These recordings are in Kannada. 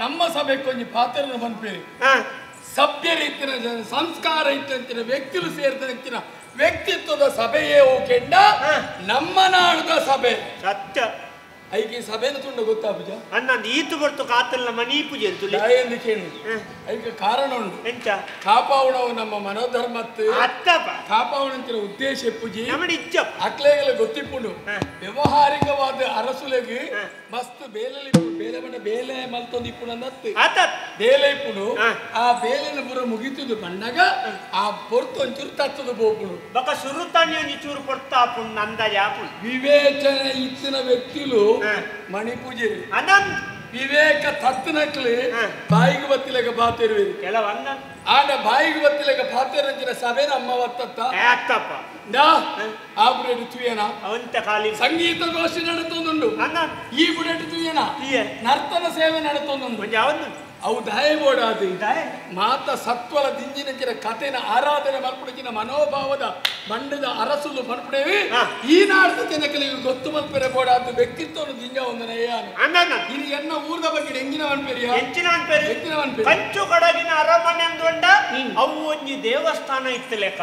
ನಮ್ಮ ಸಭೆ ಕೊಂಚ ಪಾತ್ರ ಬಂದ್ಪೇರಿ ಸಭ್ಯ ರೀತಿಯ ಸಂಸ್ಕಾರ ಇತ್ತಂತಿನ ವ್ಯಕ್ತಿಗಳು ಸೇರಿದಂತಿನ ವ್ಯಕ್ತಿತ್ವದ ಸಭೆಯೇ ಹೋಗೆಂಡ ನಮ್ಮ ನಾಡದ ಸಭೆ ಸತ್ಯ ಐಕೆ ಸಭೆನ ತುಂಡ ಗೊತ್ತಾ ಪೂಜಾ ಅನ್ನ ಈತು ಬರ್ತು ಕಾತಲ್ಲ ಮನಿ ಪೂಜೆ ಅಂತುಲಿ ಎಂದು ಕೇಳಿ ಐಕೆ ಕಾರಣ ಉಂಟು ಎಂಚ ಕಾಪಾವಣವು ನಮ್ಮ ಮನೋಧರ್ಮತ್ತು ಅತ್ತಪ್ಪ ಕಾಪಾವಣಂತಿನ ಉದ್ದೇಶ ಪೂಜೆ ನಮ್ಮಡಿ ಇಚ್ಚ ಅಕ್ಲೇಗಲ ಗೊತ್ತಿಪ್ಪುಂಡು ವ್ಯವಹಾರಿಕವಾದ ಅರಸುಲೆಗೆ ಮಸ್ತ್ ಬೇಲಲ್ಲಿ ಬೇಲೆ ಬಣ್ಣ ಬೇಲೆ ಮಲ್ತೊಂದು ಇಪ್ಪುಡು ಅಂದತ್ತು ಬೇಲೆ ಇಪ್ಪುಡು ಆ ಬೇಲೆನ ಪುರ ಮುಗಿತುದು ಬಣ್ಣಗ ಆ ಪೊರ್ತು ಒಂಚೂರು ತತ್ತದು ಬೋಪುಡು ಬಕ ಸುರುತಾನಿ ಒಂಜಿ ಚೂರು ಕೊಡ್ತಾ ಪುಣ್ ಅಂದಾಜ ವಿವೇಚನೆ ಇತ್ತಿನ ವ್ಯಕ್ತಿಲು ಮಣಿಪೂಜೆ ಅನಂತ್ ವಿವೇಕ ತತ್ತನಕ್ಲಿ ಬಾಯಿಗೆ ಬತ್ತಿಲೆಗ ಬಾತಿರುವಿರಿ ಕೆಲವನ್ನ ಆಗ ಬಾಯಿಗೆ ಬತ್ತಿಲೆಗ ಬಾತಿರಂಚಿನ ಸಭೆನ ಅಮ್ಮ ಒತ್ತತ್ತ ಅತ್ತಪ್ಪ ಆ ಬುಡೆಟ್ ತುಯನ ಅವಂತ ಖಾಲಿ ಸಂಗೀತ ಗೋಷ್ಠಿ ನಡೆತೊಂದುಂಡು ಈ ಬುಡೆಟ್ ತುಯನ ನರ್ತನ ಸೇವೆ ನಡೆತೊಂದುಂಡು ಯಾವನು ಅವು ದಯಬೋಡಾದು ಮಾತ ಸತ್ವಲ ದಿಂಜಿನ ಕಥೆನ ಆರಾಧನೆ ಮಲ್ಪುಡಿನ ಮನೋಭಾವದ ಮಂಡದ ಅರಸುಲು ಮಲ್ಪುಡೇವಿ ಈ ನಾಡ್ದ ಜನಕಲಿಗೆ ಗೊತ್ತು ಮಲ್ಪೆರೆ ಬೋಡಾದು ವ್ಯಕ್ತಿತ್ವನು ದಿಂಜ ಒಂದನೇ ಇದು ಎನ್ನ ಊರದ ಬಗ್ಗೆ ಎಂಗಿನ ಮನ್ಪೆರಿಯ ಹೆಚ್ಚಿನ ಮನ್ಪೆರಿ ಕಂಚು ಕಡಗಿನ ಅರಮನೆ ಅಂದುಕೊಂಡ ಅವು ಒಂಜಿ ದೇವಸ್ಥಾನ ಇತ್ತು ಲೆಕ್ಕ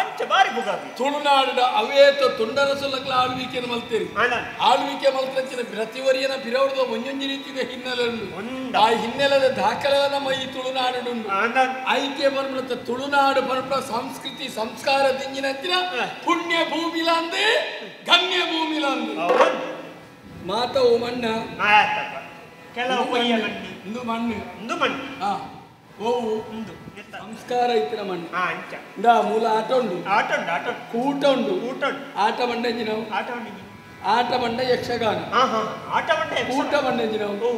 ಅಂಚ ಬಾರಿ ಬುಗಾಬಿ ತುಳುನಾಡಿನ ಅವೇತ ತುಂಡರಸುಲಕ್ಲ ಆಳ್ವಿಕೆಯನ್ನು ಮಲ್ತೇರಿ ಆಳ್ವಿಕೆ ಮಲ್ತಿನ ಪ್ರತಿವರಿಯನ ಬಿರವರದ ಒಂದೊಂದು ರೀತಿಯ ಹಿನ್ನೆಲೆ ಉಂಟು ಆ ಹಿನ್ನೆಲೆ ದಾಖಲೆ ನಮ್ಮ ಈ ತುಳುನಾಡು ಐಕ್ಯ ಬರ್ಬಿಡುತ್ತೆ ತುಳುನಾಡು ಬರ್ಬ ಸಂಸ್ಕೃತಿ ಸಂಸ್ಕಾರ ದಿಂಜಿನಂತಿನ ಪುಣ್ಯ ಭೂಮಿಲ ಅಂದೆ ಗಣ್ಯ ಭೂಮಿಲ ಅಂದೆ ಮಾತ ಓ ಮಣ್ಣ ಕೆಲವು ಇಂದು ಮಣ್ಣು ಓವು ಸಂಸ್ಕಾರ ಇತ್ತಿನ ಮಣ್ಣು ಮೂಲ ಆಟ ಉಂಡು ಕೂಟ ಉಂಡು ಆಟ ಮಂಡಂಜಿ ನಾವು ಆಟ ಮಂಡ ಯಕ್ಷಗಾನ ಕೂಟ ಮಂಡಂಜಿ ನಾವು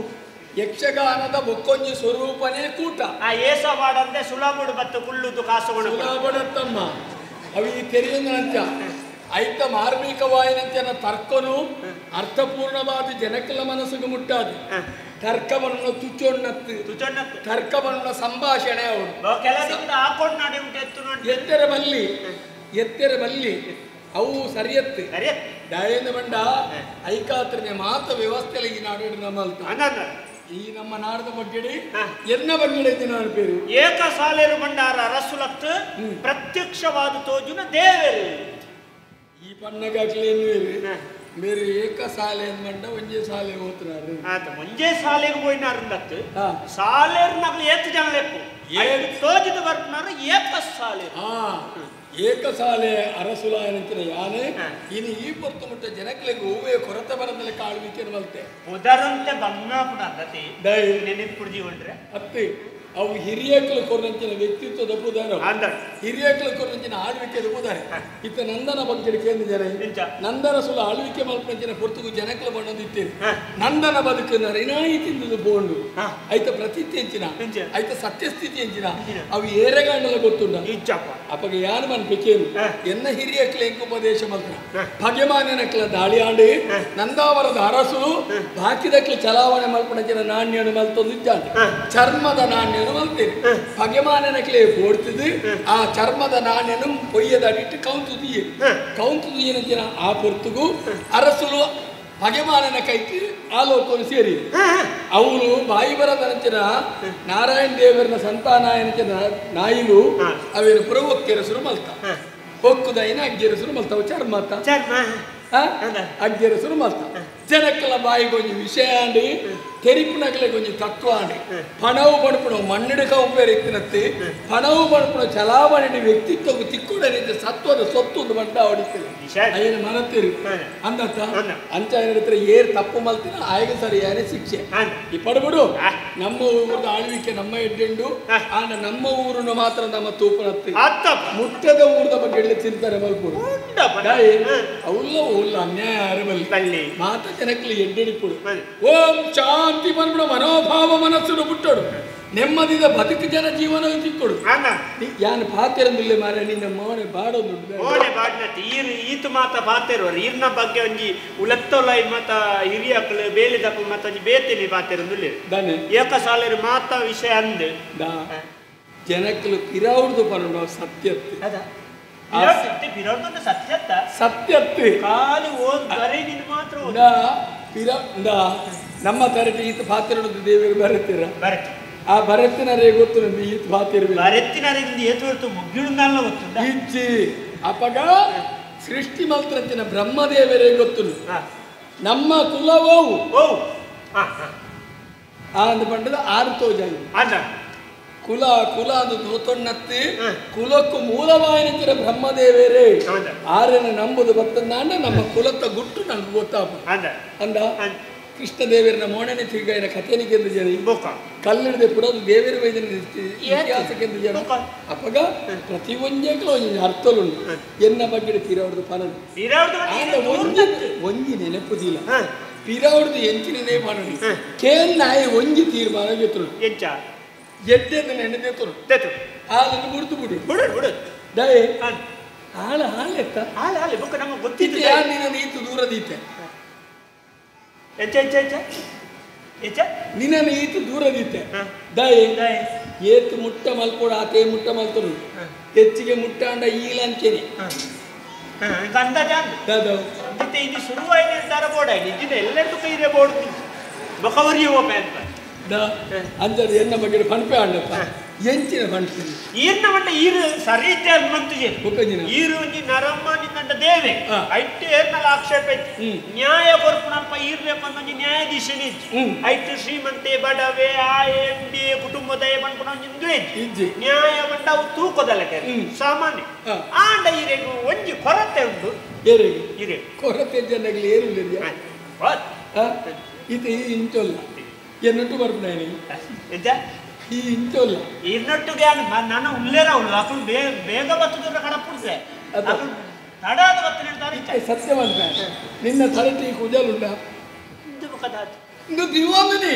ಯಕ್ಷಗಾನದ ಬೊಕ್ಕೊಂಜಿ ಸ್ವರೂಪನೇ ಕೂಟ ಏಸವಾಡಂತೆ ಸುಳಬುಡು ಬತ್ತು ಕುಳ್ಳುದು ಕಾಸುಗಳು ಸುಳಬಡತ್ತಮ್ಮ ಅವಿ ತೆರೆಯುವಂತ ಐತ ಮಾರ್ಮಿಕವಾಯಿನಂತೆ ತರ್ಕನು ಅರ್ಥಪೂರ್ಣವಾದ ಜನಕಲ ಮನಸ್ಸಿಗೆ ಮುಟ್ಟಾದು ತರ್ಕವನ್ನು ತುಚ್ಚೊಣ್ಣತ್ತು ತರ್ಕವನ್ನು ಸಂಭಾಷಣೆ ಅವನು ಎತ್ತರ ಬಲ್ಲಿ ಅವು ಸರಿಯತ್ತು ದಯೇಂದ್ರ ಬಂಡ ಐಕಾತ್ರನೆ ಮಾತ ವ್ಯವಸ್ಥೆಯಲ್ಲಿ ಈ ನಾಡು ನಮ್ಮಲ್ತ ಈ ನಮ್ಮ ನಾಡದ ಬಗ್ಗೆ ಎನ್ನ ಬಗ್ಗೆ ನಾನು ಪೇರು ಏಕ ಸಾಲೇರು ಬಂಡಾರ ರಸುಲತ್ತು ಪ್ರತ್ಯಕ್ಷವಾದ ತೋಜುನ ದೇವರು ಈ ಪಣ್ಣಗಾಗ್ಲಿ ಮೇರೆ ಏಕ ಸಾಲೆ ಅಂದ್ಮಂಡ ಒಂಜೇ ಸಾಲೆ ಹೋಗ್ತಾರೆ ಒಂಜೇ ಸಾಲೆಗೆ ಹೋಯ್ನಾರಂದತ್ತು ಸಾಲೇರು ನಗಲು ಏತು ಜನ ಲೆಪ್ಪು ತೋಜಿದ ಬರ್ಪನಾರ ಏಕ ಸಾಲೆ ಏಕಸಾಲೆ ಅರಸುಲಾಯನಂತಿನ ಯಾನೆ ಇನ್ನು ಈ ಪೊರ್ತು ಮುಟ್ಟ ಜನಕ್ಕೆ ಹೂವೇ ಕೊರತೆ ಬರದಲ್ಲಿ ಕಾಳ್ವಿಕೆಯನ್ನು ಮಲ್ತೆ ಉದಾರಂತೆ ಬಣ್ಣಾಪುಡ ಅಲ್ಲತಿ ನೆನೆಪುಡ್ಜಿ ಹೊಂಡ್ರೆ ಅತ್ತೆ ಅವು ಹಿರಿಯಕಲು ಕೊರಂಚಿನ ವ್ಯಕ್ತಿತ್ವದ ಪುದಾರ ಹಿರಿಯಕಲು ಕೊರಂಚಿನ ಆಳ್ವಿಕೆ ಪುದಾರೆ ಇತ್ತ ನಂದನ ಬಗ್ಗೆ ಕೇಂದ್ರ ಜನ ನಂದನ ಸುಲ ಆಳ್ವಿಕೆ ಮಲ್ಪಂಚಿನ ಪೊರ್ತುಗು ಜನಕಲು ಬಣ್ಣದಿತ್ತೇನೆ ನಂದನ ಬದುಕಿನ ರಿನಾಯಿತಿಂದು ಬೋಂಡು ಐತ ಪ್ರತೀತಿ ಹೆಂಚಿನ ಐತ ಸತ್ಯಸ್ಥಿತಿ ಹೆಂಚಿನ ಅವು ಏರೆಗಾಂಡಲ ಗೊತ್ತುಂಡ ಅಪ್ಪಗೆ ಯಾರು ಮನ್ಪೇನು ಎನ್ನ ಹಿರಿಯಕಲ ಎಂಕುಪದೇಶ ಮಲ್ಪನ ಭಗೆಮಾನನಕಲ ದಾಳಿ ಆಂಡಿ ನಂದಾವರದ ಅರಸು ಬಾಕಿದಕ್ಲ ಚಲಾವಣೆ ಮಲ್ಪನಚಿನ ನಾಣ್ಯನು ಮಲ್ತೊಂದಿದ್ದಾನೆ ಚರ್ಮದ ನಾಣ್ಯ ಭಗೆಮಾನನಕ್ಲೆ ಓಡ್ತಿದ್ದು ಆ ಚರ್ಮದ ನಾಣ್ಯನು ಪೊಯ್ಯದ ಅಡಿಟ್ಟು ಕೌಂತುದಿಯೇನಂಚಿನ ಆ ಪೊರ್ತುಗು ಅರಸುಲು ಭಗವಾನನ ಕೈತಿ ಆಲೋಕನು ಸೇರಿ ಅವನು ಬಾಯಿ ಬರದನಂಚಿನ ನಾರಾಯಣ ದೇವರನ ಸಂತಾನಾಯನಚಿನ ನಾಯಿಲು ಅವೇನು ಪ್ರವಕ್ಕೆರಸರು ಮಲ್ತ ಹೊಕ್ಕುದೈನ ಅಗ್ಗೆರಸರು ಮಲ್ತಾವ ಚರ್ಮತ್ತ ಅಗ್ಗೆರಸರು ಮಲ್ತ ಜನಕ್ಕಲ ಬಾಯಿಗೊಂಜಿ ವಿಷಯ ಅಂಡಿ ತೆರಿಪುನಗಲೆ ಗೊಂಜಿ ತತ್ವ ಅಂಡಿ ಪಣವು ಬಣಪುಣ ಮಣ್ಣಿಡಕ ಉಪೇರ ಇತ್ತಿನತ್ತಿ ಪಣವು ಬಣಪುಣ ಚಲಾವಣೆ ವ್ಯಕ್ತಿತ್ವ ತಿಕ್ಕುಡನಿದ್ದ ಸತ್ವದ ಸೊತ್ತು ಒಂದು ಬಂಡ ಹೊಡಿತೀರಿ ಅಯ್ಯನ ಮನತ್ತೀರಿ ಅಂದತ್ತ ಅಂಚ ಹೇಳಿದ್ರೆ ಏರ್ ತಪ್ಪು ಮಲ್ತಿನ ಆಯ್ಗೆ ಸರಿಯಾದ ಶಿಕ್ಷೆ ಈ ಪಡ್ಬಿಡು ನಮ್ಮ ಊರದ ಆಳ್ವಿಕೆ ನಮ್ಮ ಎಡ್ಡೆಂಡು ಆಂಡ ನಮ್ಮ ಊರನ್ನು ಮಾತ್ರ ನಮ್ಮ ತೂಪನತ್ತಿ ಮುಟ್ಟದ ಊರದ ಬಗ್ಗೆ ಹೇಳಿ ತಿಂತಾರೆ ಮಲ್ಪುಡು ಅವಲ್ಲ ಉಲ್ಲ ಅನ್ಯಾಯ ಅರಬಲ್ಲಿ ಮಾತ ಜನಕ್ಕಲಿ ಎಡ್ಡೆಡಿಪುಡು ಓಂ ಶಾಂತಿ ಬಂದ್ಬಿಡು ಮನೋಭಾವ ಮನಸ್ಸನ್ನು ಬಿಟ್ಟೋಡು ನೆಮ್ಮದಿದ ಬದುಕು ಜನ ಜೀವನ ತಿಕ್ಕೊಡು ಯಾನ್ ಪಾತಿರಂದಿಲ್ಲ ಮಾರ ನಿನ್ನ ಮೋನೆ ಬಾಡೋದು ಈತು ಮಾತ ಪಾತಿರೋರು ಈರ್ನ ಬಗ್ಗೆ ಒಂಜಿ ಉಲತ್ತೊಲೈ ಮತ ಹಿರಿಯಕ್ಕಳು ಬೇಲಿದಕ್ಕೂ ಮತ್ತ ಬೇತಿನಿ ಪಾತಿರಂದಿಲ್ಲ ದಾನೆ ಏಕ ಸಾಲೇರು ಮಾತ ವಿಷಯ ಅಂದು ಜನಕ್ಕಲು ಪಿರಾವ್ದು ಪನ್ನೋ ಸತ್ಯತ್ತೆ ಸತ್ಯತ್ತೆ ಕಾಲಿ ಓದ್ತಾರೆ ನಿನ್ ಮಾತ್ರ ನಮ್ಮ ತರಟಿ ಈತ ಪಾತಿರೋದು ದೇವಿಗೆ ಬರುತ್ತೀರ ಬರತ್ತೆ ಆ ಭರತ್ತಿನರೇ ಗೊತ್ತು ನಂದು ಈತ ಪಾತಿರ್ಬೇಕು ಭರತ್ತಿನರಿಂದ ಏತು ಮುಗ್ಗಿಳುಂಗಲ್ಲ ಗೊತ್ತು ಇಜ್ಜಿ ಅಪಗ ಸೃಷ್ಟಿ ಮಂತ್ರಂಚಿನ ಬ್ರಹ್ಮದೇವರೇ ಗೊತ್ತು ನಮ್ಮ ಕುಲವೋ ಅಂದ ಪಂಡದ ಆರು ತೋಜಾಗಿ ಕುಲ ಕುಲ ಅದು ತೋತೊಣ್ಣತ್ತಿ ಕುಲಕ್ಕೂ ಮೂಲವಾಯಿನ ಬ್ರಹ್ಮದೇವರೇ ಆರನ್ನು ನಂಬುದು ಬರ್ತಂದಾಂಡ ನಮ್ಮ ಕುಲತ್ತ ಗುಟ್ಟು ನಂಗೆ ಗೊತ್ತಾಪ ಅಂದ ಕೃಷ್ಣದೇವರನ ಮೋಣನೆ ತಿರುಗಾಯಿನ ಕಥೆನಿಗೆಂದು ಜನ ಕಲ್ಲಿಡದೆ ಪುಡೋದು ದೇವರ ವೈದ್ಯನ ಇತಿಹಾಸಕ್ಕೆಂದು ಜನ ಅಪಗ ಪ್ರತಿ ಒಂಜೇಕಲು ಒಂಜಿ ಅರ್ಥಲುಂಡು ಎನ್ನ ಬಗ್ಗೆ ಪಿರಾವ್ದು ಪನದು ಒಂಜಿ ನೆನಪುದಿಲ್ಲ ಪಿರಾವ್ದು ಎಂಚಿನ ನೇಪಾನಡಿ ಕೇನ್ ನಾಯಿ ಒಂಜಿ ತೀರ್ಮಾನ ಗೆತ್ತರು ಎದ್ದೆದ್ದು ನೆನೆದೆತ್ತರು ಹಾಲನ್ನು ಮುಡ್ದು ಬಿಡು ದಯೆ ಹಾಳ ಹಾಳೆತ್ತ ನಮಗೆ ಗೊತ್ತಿತ್ತು ಯಾರು ನಿನ್ನ ನೀತು ದೂರದೀತೆ ನಿನ್ನ ನೀತು ದೂರದೀತೆ ದಯೆ ಏತು ಮುಟ್ಟ ಮಲ್ಪೋಡು ಆತೇ ಮುಟ್ಟ ಮಲ್ತರು ಹೆಚ್ಚಿಗೆ ಮುಟ್ಟಾಂಡ ಈಲಂಚೆನೆ ಇದು ಶುರುವಾಯಿನ ಬೋರ್ಡ್ ಎಲ್ಲರೂ ಕೈದೆ ಬೋರ್ಡ್ ಬಕವರಿಯೋ ಅಂತ ಅಂಜದು ಎನ್ನ ಬಗ್ಗೆ ಪಣಪೆ ಆಂಡಪ್ಪ ಎಂಚಿನ ಪಣಪೆ ಈರ್ನ ಮಟ್ಟ ಈರು ಸರಿ ಮಂತುಜೆ ಈರು ಒಂಜಿ ನರಮ್ಮ ನಿನ್ನಂತ ದೇವೆ ಐಟ್ಟು ಏರ್ನಲ್ಲ ಆಕ್ಷೇಪ ಐತಿ ನ್ಯಾಯ ಕೊರ್ಪುನಲ್ಪ ಈರ್ಬೇಕು ಒಂಜಿ ನ್ಯಾಯಾಧೀಶನೇ ಐಟ್ಟು ಶ್ರೀಮಂತೆ ಬಡವೆ MB ಕುಟುಂಬದ ಪಂಪುನ ಒಂಜಿ ನ್ಯಾಯ ಬಂಡ ಅವು ತೂಕದಲ್ಲ ಸಾಮಾನ್ಯ ಆಂಡ ಈರೆಗೂ ಒಂಜಿ ಕೊರತೆ ಉಂಟು ಈರೆ ಕೊರತೆ ಜನಗಲಿ ಏನು ಇದು ಇಂಚೊಲ್ಲ ಎನ್ನೊಟ್ಟು ಬರ್ಪುನಾಯಿ ಈ ಇಂಚೊಲ್ಲ ಇನ್ನೊಟ್ಟಿಗೆ ನಾನು ಉಲ್ಲೇರ ಅವಳು ಅಕ್ಕಳು ಬೇಗ ಬತ್ತದ ಕಡಪುಡ್ಸೆ ತಡಾದ ಬತ್ತ ಸತ್ಯವಂತ ನಿನ್ನ ತರಟಿ ಕುಜಲುಂಡ ಇಂದು ದಿವಾಮಿನಿ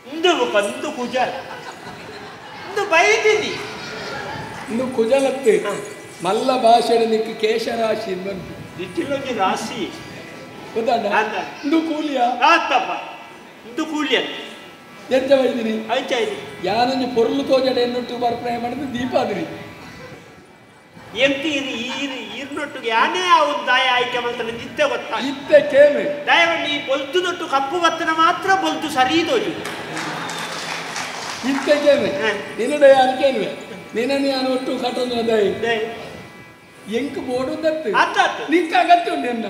ಇಂದು ಕಂದು ಕುಜಲ್ ಇಂದು ಬೈದಿನಿ ಇಂದು ಕುಜಲತ್ತೆ ಮಲ್ಲ ಭಾಷೆಯ ನಿಕ್ಕೆ ಕೇಶರಾಶಿ ಬಂತು ದಿಕ್ಕಿಲ್ಲೊಂದು ರಾಶಿ ಇಂದು ಕೂಲಿಯ ಇಂದು ಕೂಲಿಯ ಎಂತ ಬೈದಿನಿ ಯಾನೊಂದು ಪೊರ್ಲು ತೋಜಡ ಎನ್ನೊಟ್ಟು ಬರ್ಪಣೆ ಮಾಡಿದ್ರೆ ದೀಪಾದ್ರಿ ಎಂತಿ ಈರ್ನೊಟ್ಟಿಗೆ ಯಾನೇ ಒಂದು ದಾಯ ಆಯ್ಕೆ ಮಾಡ್ತಾನೆ ನಿತ್ಯ ಗೊತ್ತಾ ಇತ್ತೆ ಕೇವೆ ದಯವನ್ನು ಈ ಬೊಲ್ತುನೊಟ್ಟು ಕಪ್ಪು ಬತ್ತನ ಮಾತ್ರ ಬೊಲ್ತು ಸರಿ ತೋಜು ಇತ್ತೆ ಕೇವೆ ನಿನ್ನಡೆ ಅನ್ಕೇನ್ವೆ ನಿನ್ನ ನಾನು ಒಟ್ಟು ಕಟ್ಟೋದು ದಯ ಎಂಕ್ ಬೋಡುದತ್ತು ನಿಕ್ಕ ಅಗತ್ಯ ಉಂಟು ಎನ್ನ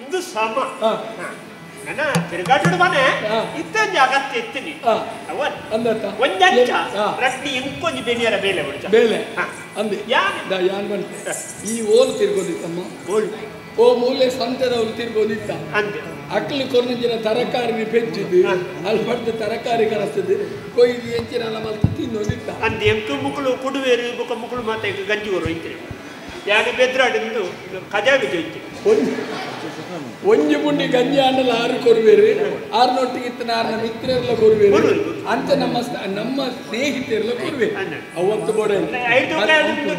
ಇದು ಸಮ ನನ್ನ ತಿರುಗಾಟು ಮನೆ ಇತ್ತೊಂದು ಅಗತ್ಯ ಎತ್ತೀನಿ ಒಂದಂಚ ರಟ್ಟಿ ಇಂಕೊಂದು ಬೆನಿಯರ ಬೇಲೆ ಬೇಲೆ ಅಂದೆ ಯಾನ್ ಬಂತೆ ಈ ಓಲು ತಿರ್ಗೋದಿತ್ತಮ್ಮ ಓ ಮೂಲೆ ಸಂತೆದವ್ರು ತಿರ್ಗೋದಿತ್ತ ಅಂದೆ ಅಕ್ಕಲು ಕೊರ್ನಂಚಿನ ತರಕಾರಿ ಪೆಚ್ಚಿದ್ದು ಅಲ್ಲಿ ಪಡ್ದು ತರಕಾರಿ ಕಲಿಸ್ತದೆ ಕೊಯ್ದು ಎಂಚಿನ ಮಲ್ತು ತಿನ್ನೋದಿತ್ತ ಅಂದೆ ಎಂಕು ಮುಕ್ಕಳು ಕುಡುವೇರು ಬುಕ್ಕ ಮುಕ್ಕಳು ಮಾತೆ ಗಂಜಿ ಬರು ಇಂತೀನಿ ಯಾಕೆ ಬೆದ್ರಾಡಿಂದು ಕಜಾವಿ ಜೊಯ್ತಿ ಒಂಜಿ ಪುಂಡಿ ಗಂಜಿ ಆಂಡಲ ಆರು ಕೊರುವೇರು ಆರ್ನೊಟ್ಟಿಗಿತ್ತನ ಆರ್ನ ಮಿತ್ರರೆಲ್ಲ ಕೊರುವೇರು ಅಂತ ನಮ್ಮ ಸ್ನೇಹಿತರೆಲ್ಲ ಕೊರುವೆ ಅವತ್ತು ಬೋಡ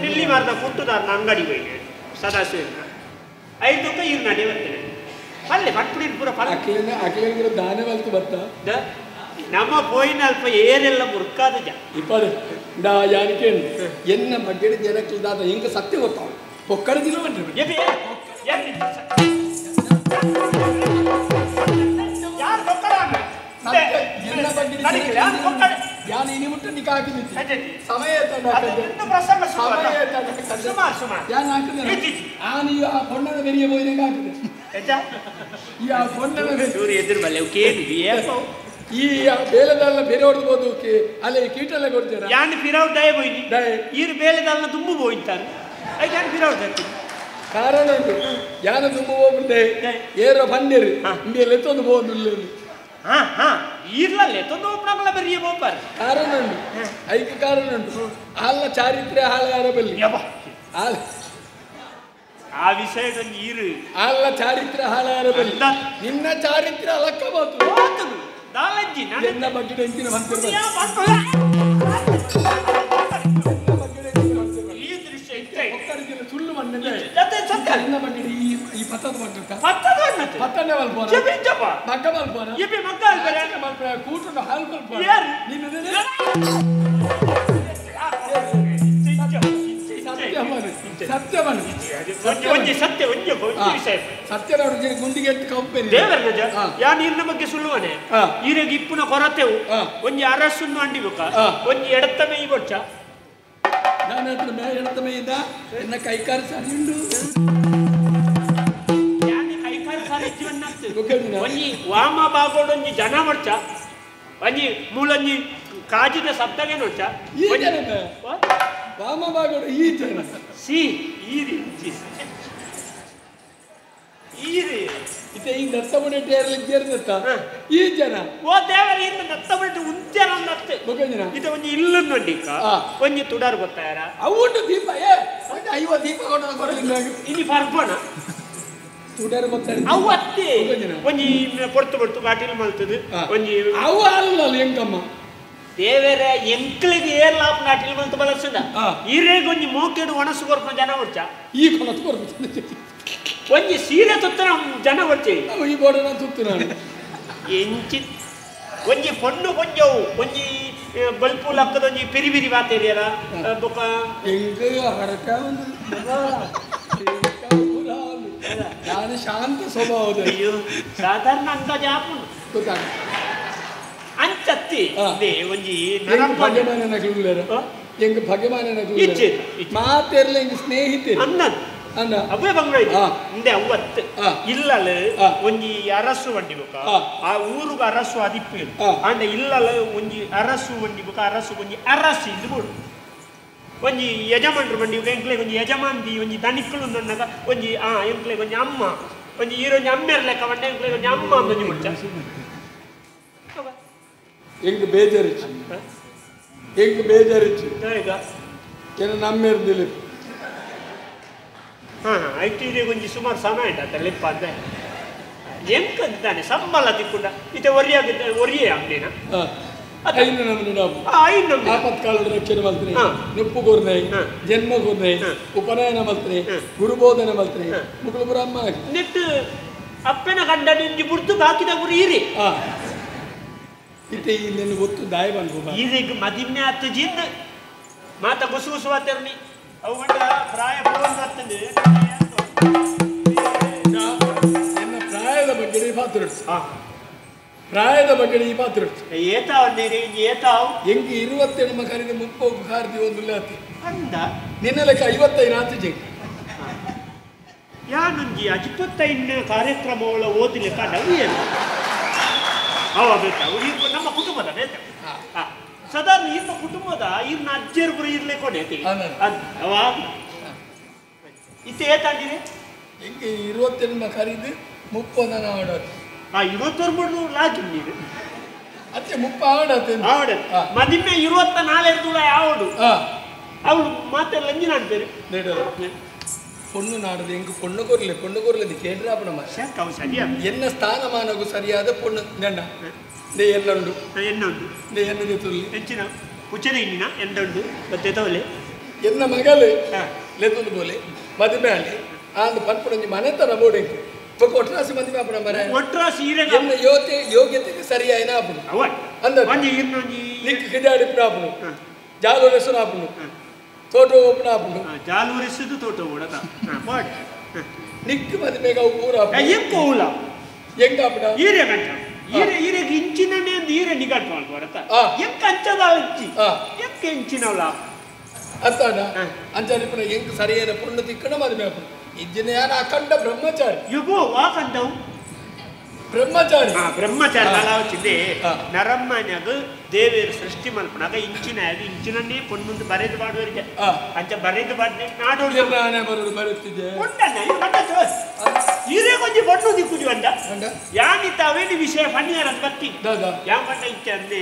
ನಿಲ್ಲಿ ಮಾರ್ದ ಕುಟ್ಟುದಾರ ಅಂಗಡಿ ಹೋಗಿ ಸದಾಶಿವ 5 ರೂಪಾಯಿ ಇರ್ ನಡಿ ಬರ್ತೇನೆ ಪಲ್ಲೆ ಪಟ್ಪುಡಿ ಪೂರ ಅಕ್ಲಿನ ದಾನ ಬಲ್ತು ಬತ್ತ ನಮ್ಮ ಪೋಯಿನ ಅಲ್ಪ ಏನೆಲ್ಲ ಮುರ್ಕಾದ ಇಪ್ಪದೆ ಯಾನಿಕೆ ಎನ್ನ ಬಗ್ಗೆ ಜನಕ್ಕೆ ದಾದ ಹೆಂಗ ಸತ್ಯ ಗೊತ್ತಾವ పొక్కడ జిల్లా ఎబి ఎన్ని ಯಾರು ಕೊಕ್ಕಡ ಎನ್ನ ಬಗ್ಗೆ ನಡಿಕಲ ಕೊಕ್ಕಡ ಯಾನು ಇನಿ ಮುಟ್ಟ ನಿಕ ಹಾಕಿದಿತಿ ಸಮಯ ತಂಡ ಅದನ್ನ ಪ್ರಸಂಗ ಸಮಯ ತಂಡ ಸುಮಾರು ಯಾನು ಹಾಕಿದೆ ಆನಿ ಆ ಬಣ್ಣದ ಬೆರಿಯ ಬೋಯಿನ ಹಾಕಿದೆ ಎಜಾ ಈ ಆ ಬಣ್ಣದ ಬೆರಿಯ ಸೂರ್ಯ ಎದುರು ಬಲ್ಲೆ ಕೇಳಿ ಏಕೋ ಈ ಬೇಲೆದಲ್ಲ ಬೇರೆ ಹೊಡೆದು ಅಲ್ಲಿ ಕೀಟೆಲ್ಲ ಕೊಡ್ತೀರಾ ಯಾನು ಫಿರೌಟ್ ದಯ ಬೋಯ್ನಿ ಈರು ಬೇಲೆದಲ್ಲ ತುಂಬು ಬೋಯ್ತಾರೆ ಐದು ಯಾನು ಫಿರೌಟ್ ಆಗ್ತದೆ ಕಾರಣ ಉಂಟು ಯಾನ ತುಂಬ ಹೋಗ್ಬಿಟ್ಟೆ ಏರೋ ಬಂದಿರಿ ನಿಮಗೆ ಲೆತ್ತೊಂದು ಹೋಗುದಿಲ್ಲ ಈರ್ಲಲ್ಲೇ ತೊಂದು ಒಬ್ಬನಾಗಲ್ಲ ಬರೀ ಬೋಪಾರ ಕಾರಣ ಉಂಟು ಐಕ್ಯ ಕಾರಣ ಉಂಟು ಅಲ್ಲ ಚಾರಿತ್ರ್ಯ ಹಾಳಾರ ಬಲ್ಲಿ ಆ ವಿಷಯದಲ್ಲಿ ಈರು ಅಲ್ಲ ಚಾರಿತ್ರ್ಯ ಹಾಳಾರ ಬಲ್ಲಿ ನಿನ್ನ ಚಾರಿತ್ರ್ಯ ಅಲಕ್ಕಬಹುದು ದಾಲಜ್ಜಿ ನನ್ನ ಬಗ್ಗೆ ಹೆಂಚಿನ ಬಂದಿರ ಸುಳ್ಳು ಮಣ್ಣಿದೆ ನಿನ್ನ ಬಗ್ಗೆ ಈ ಪತ್ತದ ಬಗ್ಗೆ ಪತ್ತನೆ ಮಲ್ಪೋರ ಮಗ್ಗ ಮಲ್ಪೋರ ಕೂಟುಂಡು ಹಾಲು ಮಲ್ಪೋರ ಸತ್ಯ ನೋಡಿ ಗುಂಡಿಗೆ ಕಂಪನಿ ಯಾ ನೀರಿನ ಬಗ್ಗೆ ಸುಳ್ಳುವನೆ ಈರೆಗೆ ಇಪ್ಪುನ ಕೊರತೆವು ಒಂಜಿ ಅರಸನ್ನು ಅಂಡಿಬೇಕ ಒಂಜಿ ಎಡತ ಮೇಯಿ ಬೊಚ್ಚ ನಾನು ಹತ್ರ ಮೇ ಎಡತ ಮೇಯಿದ ಎನ್ನ ಕೈಕಾಲು ಸರಿ ಉಂಡು ಕೈಕಾಲು ಸರಿ ಒಂಜಿ ವಾಮ ಬಾಗೋಡೊಂಜಿ ಜನ ಬೊಚ್ಚ ಒಂಜಿ ಮೂಲೊಂಜಿ ಕಾಜಿದ ಶಬ್ದಗೆ ನೋಡ್ಚ ವಾಮ ಬಾಗೋಡು ಈ ಜನ ಸಿ ಈರಿ ಈರಿ ಇತ್ತೆ ಈ ದತ್ತಮುನಿ ಟೇರ್ಲಿದ್ದೇರ್ದತ್ತ ಈ ಜನ ಓ ದೇವರ ಇನ್ನು ದತ್ತಮುನಿ ಉಂಚರ ಅನ್ನತ್ತೆ ಮುಖಂಜನ ಇತ್ತೆ ಒಂಜಿ ಇಲ್ಲು ನೋಡಿಕ ಒಂಜಿ ತುಡಾರ್ ಗೊತ್ತಾಯರ ಅವುಂಟು ದೀಪ ಅಯ್ಯೋ ದೀಪ ಕೊಡಲಿಲ್ಲ ಇನಿ ಪರ್ಪಣ ತುಡಾರ್ ಗೊತ್ತಾಯ ಅವು ಅತ್ತೆ ಒಂಜಿ ಪೊರ್ತು ಗಾಟಿಲ್ ಮಲ್ತದು ಒಂಜಿ ಅವು ಅಲ್ಲ ಹೆಂಗಮ್ಮ ದೇವರ ಎಂಕ್ಲಿಗೆ ಏರ್ಲಾಪ ನಾಟಿಲ್ ಮಲ್ತು ಬಳಸದ ಈರೇಗ ಒಂಜಿ ಮೋಕೆಡು ಒಣಸು ಕೊರ್ಪ ಜನ ಹೊಡ್ಚ ಈ ಕೊನತ್ತು ಕೊರ್ಪ ಒಂಜಿ ಸೀರೆ ತುತ್ತನ ಜನ ಹೊಡ್ಚೆ ಈ ಗೋಡನ ತುತ್ತು ನಾನು ಎಂಚಿ ಒಂಜಿ ಪೊಣ್ಣು ಕೊಂಜವು ಒಂಜಿ ಬಲ್ಪು ಲಕ್ಕದ ಒಂಜಿ ಪಿರಿ ಪಿರಿ ಬಾತೇರಿಯರ ಬೊಕ ಎಂಗ ಹರಕ ನಾನು ಶಾಂತ ಸ್ವಭಾವದ ಅಯ್ಯೋ ಸಾಧಾರಣ ಅಂತ ಜಾಪು ಗೊತ್ತಾಗ ಅಂಚತ್ತಿ ಒಂಜಿ ಭಗವಾನನ ಕುಳ್ಳರ ಎಂಗ ಭಗವಾನನ ಕುಳ್ಳರ ಮಾತೆರ್ಲ ಎಂಗ ಸ್ನೇಹಿತೆ ಅನ್ನನ್ ಅನ್ನ ಅವೇ ಬಂಗ್ಲ ಇಂದೆ ಅವತ್ತು ಇಲ್ಲಲ ಒಂಜಿ ಅರಸು ವಂಡಿ ಬೊಕ ಆ ಊರುಗ ಅರಸು ಅದಿಪ್ಪೇರು ಅಂಡ ಇಲ್ಲಲ ಒಂಜಿ ಅರಸು ವಂಡಿ ಬೊಕ ಅರಸು ಒಂಜಿ ಅರಸಿ ಇದು ಬೋಡು ಒಂಜಿ ಯಜಮಾನ್ರು ವಂಡಿ ಬೊಕ ಎಂಕ್ಲೆಗ್ ಒಂಜಿ ಯಜಮಾನ್ದಿ ಒಂಜಿ ದನಿಕ್ಕಳು ನನ್ನಗ ಒಂಜಿ ಎಂಕ್ಲೆಗ್ ಒಂಜಿ ಅಮ್ಮ ಒಂಜಿ ಈರೊಂಜಿ ಅಮ್ಮೆರ್ ಲೆಕ್ಕ ವಂಡ ಎಂಕ್ಲೆಗ್ ಒಂಜಿ ಅಮ್ಮ ಒಂಜಿ ಮುಡ್ಚ ಎಂಗ ಬೇಜಾರಿಚ್ಚು ಎಂಗ ಬೇಜಾರಿಚ್ಚು ಏನ ನಮ್ಮೆರ್ದಿಲ್ಲ ಐಟಿಗೆ ಒಂಜಿ ಸುಮಾರು ಸಮಯ ಆಯ್ತು ಲೆಪ್ಪ ಅಂತ ಎಂಕಂತಾನೆ ಸಂಬಳ ತಿಕ್ಕೊಂಡ ಇತ್ತೆ ಒರಿಯೇ ಅಂಗಡಿನ ಆಪತ್ಕಾಲದ ರಕ್ಷಣೆ ಮಲ್ತ್ರಿ ನಿಪ್ಪು ಕೊರ್ನೆ ಜನ್ಮ ಕೊರ್ನೆ ಉಪನಯನ ಮಲ್ತ್ರಿ ಗುರುಬೋಧನೆ ಮಲ್ತ್ರಿ ಮುಗುಳು ಬ್ರಹ್ಮ ನೆಟ್ಟು ಅಪ್ಪನ ಗಂಡ ನಿಂಜಿ ಬುಡ್ತು ಬಾಕಿದ ಗುರು ಈರಿ ಇತ್ತೆ ನಿನ್ನ ಗೊತ್ತು ದಾಯ ಬಂದು ಈರಿಗೆ ಮದಿನ್ನೆ ಹತ್ತು ಜಿಂದ ಮಾತ ಗುಸು ಗುಸು ಆತರ್ನಿ ಅವು ಗಂಡ ಪ್ರಾಯ ಪೂರ್ವರ್ತಂದೆ ನನ್ನ ಪ್ರಾಯದ ಬಗ್ಗೆ ಪಾತ್ರಿಡ್ಸು ಪ್ರಾಯದ ಬಗ್ಗೆ ಈ ಪಾತ್ರಿಡ್ಸು ಏತಾವನ್ನೇರಿ ಏತಾವ್ ಎಂಗೆ 20 ನಮ್ಮ ಕರೆದ 30 ಕಾರ್ದಿ ಒಂದು ಲಾತಿ ಅಂದ ನಿನ್ನ ಲೆಕ್ಕ 55 ಆತು ಜಂಗಿ ಯಾನುಂಜಿ 25ನೇ ಕಾರ್ಯಕ್ರಮಗಳ ಓದಲಿಕ್ಕ ನವಿಯಲ್ಲ ಅವ ಬೇಕಾ ನಮ್ಮ ಕುಟುಂಬದ ಬೇಕು ಸಾಧಾರಣ ಇನ್ನ ಕುಟುಂಬದ ಇನ್ನ ಅಜ್ಜರು ಬರೀ ಇರ್ಲಿ ಕೊಡೈತಿ ಅವ ಇತ್ತೆ ಏತಾಂಡಿರಿ ಎಂಗೆ 20 ಕರೀದು 30 ಆಡೋದು 23 ಲಾಜು ನೀರು ಅತ್ತೆ 30 ಆಡೋದು ಮದಿಮ್ಮೆ 24 ದೂರ ಯಾವಡು ಅವಳು ಮಾತೆ ಲಂಜಿನ ಅಂತಾರೆ பொண்ணு நாடுது எங்க பொண்ணு குரல் கேட்ராப்பணமா சரியா என்ன ஸ்தானமானகு சரியாத பொண்ணு வேண்டா இந்த எண்ணுண்டு இந்த எண்ணது சொல்லி ಹೆಚ್ಚಿನ ಉಚ್ಚದ ಇನ್ನಿನ ಎಂಡುಂಡು ಗೊತ್ತೇತವಲೆ ಎನ್ನ ಮಗಲು ಲೆತ್ತೊಂದು ಬೋಲೆ ಮದುವೆ ಆಗಿ ಆಂದು ಪನ್ಪುಣಂಜಿ ಮನೆತನ ಬೋಡೆಂಕು ಇವಾಗ ಒಟ್ರಾಸಿ ಮದುವೆ ಆಪಣ ಮರ ಒಟ್ರಾಸಿ ಎನ್ನ ಯೋಗ್ಯತೆಗೆ ಸರಿಯಾಯಿನ ಆಪಣು ಅಂದ ನಿಕ್ಕ ಕಿದಾಡಿ ಪ್ರಾಪಣು ಜಾಗೋ ರೆಸು ಆಪಣು ತೋಟ ಓಪನ್ ಆಪುಂಡು ಜಾಲೂರಿಸಿದ್ದು ತೋಟ ಓಡದ ಮಾಡಿ ನಿಕ್ಕು ಮದಿ ಬೇಗ ಊರ ಎಂಕೋಲ ಎಂಗ ಆಪುಡ ಈರೆ ಗಂಟ ಈರೆಗೆ ಇಂಚಿನನೇ ಒಂದು ಈರೆ ನಿಗಾಟ್ ಮಾಡ್ಕೊಡತ್ತ ಎಂಕ ಅಂಚದ ಇಂಚಿ ಎಂಕ ಇಂಚಿನವಳ ಅಂತಾಡ ಅಂಚಾಲಿಪುರ ಎಂಕ ಸರಿಯಾದ ಪುಣ್ಯ ತಿಕ್ಕಣ ಮದುವೆ ಆಪುಡು ಇಜ್ಜಿನ ಯಾರು ಅಖಂಡ ಬ್ರಹ್ಮಚಾರಿ ಯುಗೋ ವಾಕಂಡವು ಬ್ರಹ್ಮಚಾರಿ ಬ್ರಹ್ಮಚಾರಿ ಅಲಾವಚಿಂದೆ ನರಮ್ಮನ್ಯಾಗ ದೇವೇರು ಸೃಷ್ಟಿ ಮಲ್ಪನಾಗ ಇಂಚಿನನ್ನೇ ಪೊಣ್ಣುಂದು ಬರೆದು ಮಾಡುವರಿಗೆ ಅಂಚ ಬರೆದು ಬಾಡ್ನೆ ನಾಡೋಳು ಬರೋದು ಬರುತ್ತಿದ್ದೆ ಈರೇ ಕೊಂಚ ಪೊಣ್ಣು ದಿಕ್ಕುಜು ಅಂಡ ಯಾನಿತ್ತ ಅವೇನು ವಿಷಯ ಫಣಿಯರ ಬತ್ತಿ ಯಾವ ಪಂಡ ಇಚ್ಚ ಅಂದೆ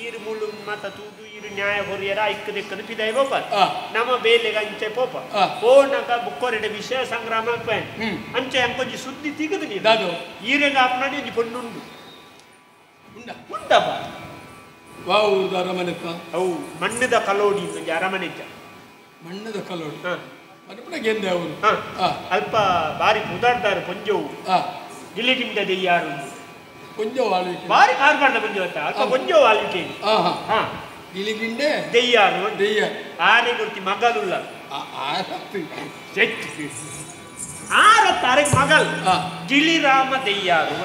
ಈರು ಮುಳ್ಳು ಮಾತ ತೂದು ಈರು ನ್ಯಾಯ ಹೊರಿಯರ ಇಕ್ಕದಿಕ್ಕದು ಪಿದಾಯ ಬೋಪ ನಮ್ಮ ಬೇಲೆಗ ಅಂಚೆ ಪೋಪ ಪೋನಕ ಬುಕ್ಕೋರೆಡೆ ವಿಷಯ ಸಂಗ್ರಾಮ ಅಂಚೆ ಅಂಕೊಂಜಿ ಸುದ್ದಿ ತಿಗದು ನೀನು ಈರೆಗ ಆಪನಾಡಿ ಒಂಜಿ ಪೊಣ್ಣುಂಡು ಉಂಡಪ್ಪ ವಾವು ಅರಮನೆಕ್ಕ ಅವು ಮಣ್ಣದ ಕಲೋಡಿ ಒಂಜಿ ಅರಮನೆ ಮಣ್ಣದ ಕಲೋಡಿ ಗೆಂದೆ ಅವರು ಅಲ್ಪ ಬಾರಿ ಉದಾರ್ದಾರು ಪೊಂಜವು ಗಿಲಿಟಿಂದ ದೆಯ್ಯಾರು ಪೊಂಜವು ಆಳ್ವಿಕೆ ಬಾರಿ ಕಾರ್ಬಾರ್ದ ಪೊಂಜ ಅಲ್ಪ ಪೊಂಜವು ಆಳ್ವಿಕೆ ಗಿಲಿಗಿಂಡೆ ದೆಯ್ಯಾರು ದೆಯ್ಯ ಆರೆ ಗುರ್ತಿ ಮಗಲುಲ್ಲ ಆರತ್ತಾರೆಗೆ ಮಗಲ್ ಗಿಳಿರಾಮ ದೆಯ್ಯಾರು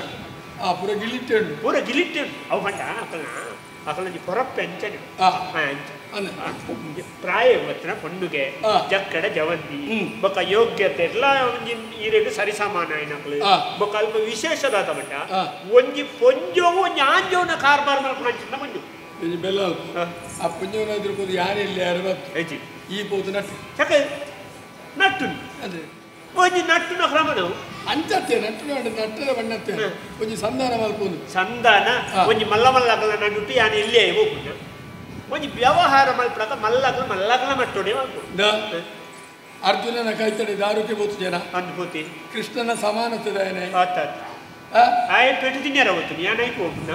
ಪೂರ ಗಿಲಿಟ್ಟೆಂಡು ಪೂರ ಗಿಲಿಟ್ಟೆಂಡು ಅವು ಬಂಡ ಅಕಲಂಜಿ ಪೊರಪ್ಪೆ ಅಂಚನೆ ಪ್ರಾಯ ಇವತ್ತಿನ ಪೊಣ್ಣುಗೆ ಜಕ್ಕಡ ಜವಂತಿ ಬೊಕ್ಕ ಯೋಗ್ಯತೆ ಎಲ್ಲ ಒಂಜಿ ಈರೆಗೆ ಸರಿಸಮಾನ ಏನಕ್ಲು ಬೊಕ್ಕ ಅಲ್ಪ ವಿಶೇಷದಾದ ಬಂಡ ಒಂಜಿ ಪೊಂಜೋವು ಒಂಜಿ ಆಂಜೋನ ಕಾರ್ಬಾರ್ ಮಲ್ಪನ ಅಂಚಿನ ಪೊಂಜು ಬೆಲ್ಲ ಆ ಪುಂಜವನ ಎದುರ್ಬೋದು ಯಾರಿಲ್ಲ ಯಾರು ಐತಿ ಈ ಪೋದು ನಟ್ಟು ಚಕ ನಟ್ಟು ಅದೇ ಒಂಜಿ ನಟ್ಟುನ ಕ್ರಮಣವು ಅಂಚತ್ತೆ ನಟ್ಟುನ ನಟ್ಟದ ಬಣ್ಣತ್ತೆ ಒಂಜಿ ಸಂಧಾನ ಮಲ್ಪೋದು ಸಂಧಾನ ಒಂಜಿ ಮಲ್ಲ ಮಲ್ಲಗಲ ನಡುಟ್ಟು ಯಾನು ಇಲ್ಲೇ ಹೋಗ್ಬಿಟ್ಟು ಒಂಜಿ ವ್ಯವಹಾರ ಮಲ್ಪಡಕ ಮಲ್ಲಗಲ ಮಟ್ಟೋಡೆ ಮಾಡ್ಬೋದು ಅರ್ಜುನನ ಕೈತಡೆ ದಾರುಕೆ ಬೋತು ಜನ ಅನ್ಭೂತಿ ಕೃಷ್ಣನ ಸಮಾನತೆದಾಯನೆ ಆಯ ಪೆಟ್ಟು ತಿನ್ಯಾರ ಹೋಗ್ತೀನಿ ಯಾನೈಕು ಹೋಗ್ಬಿಟ್ಟ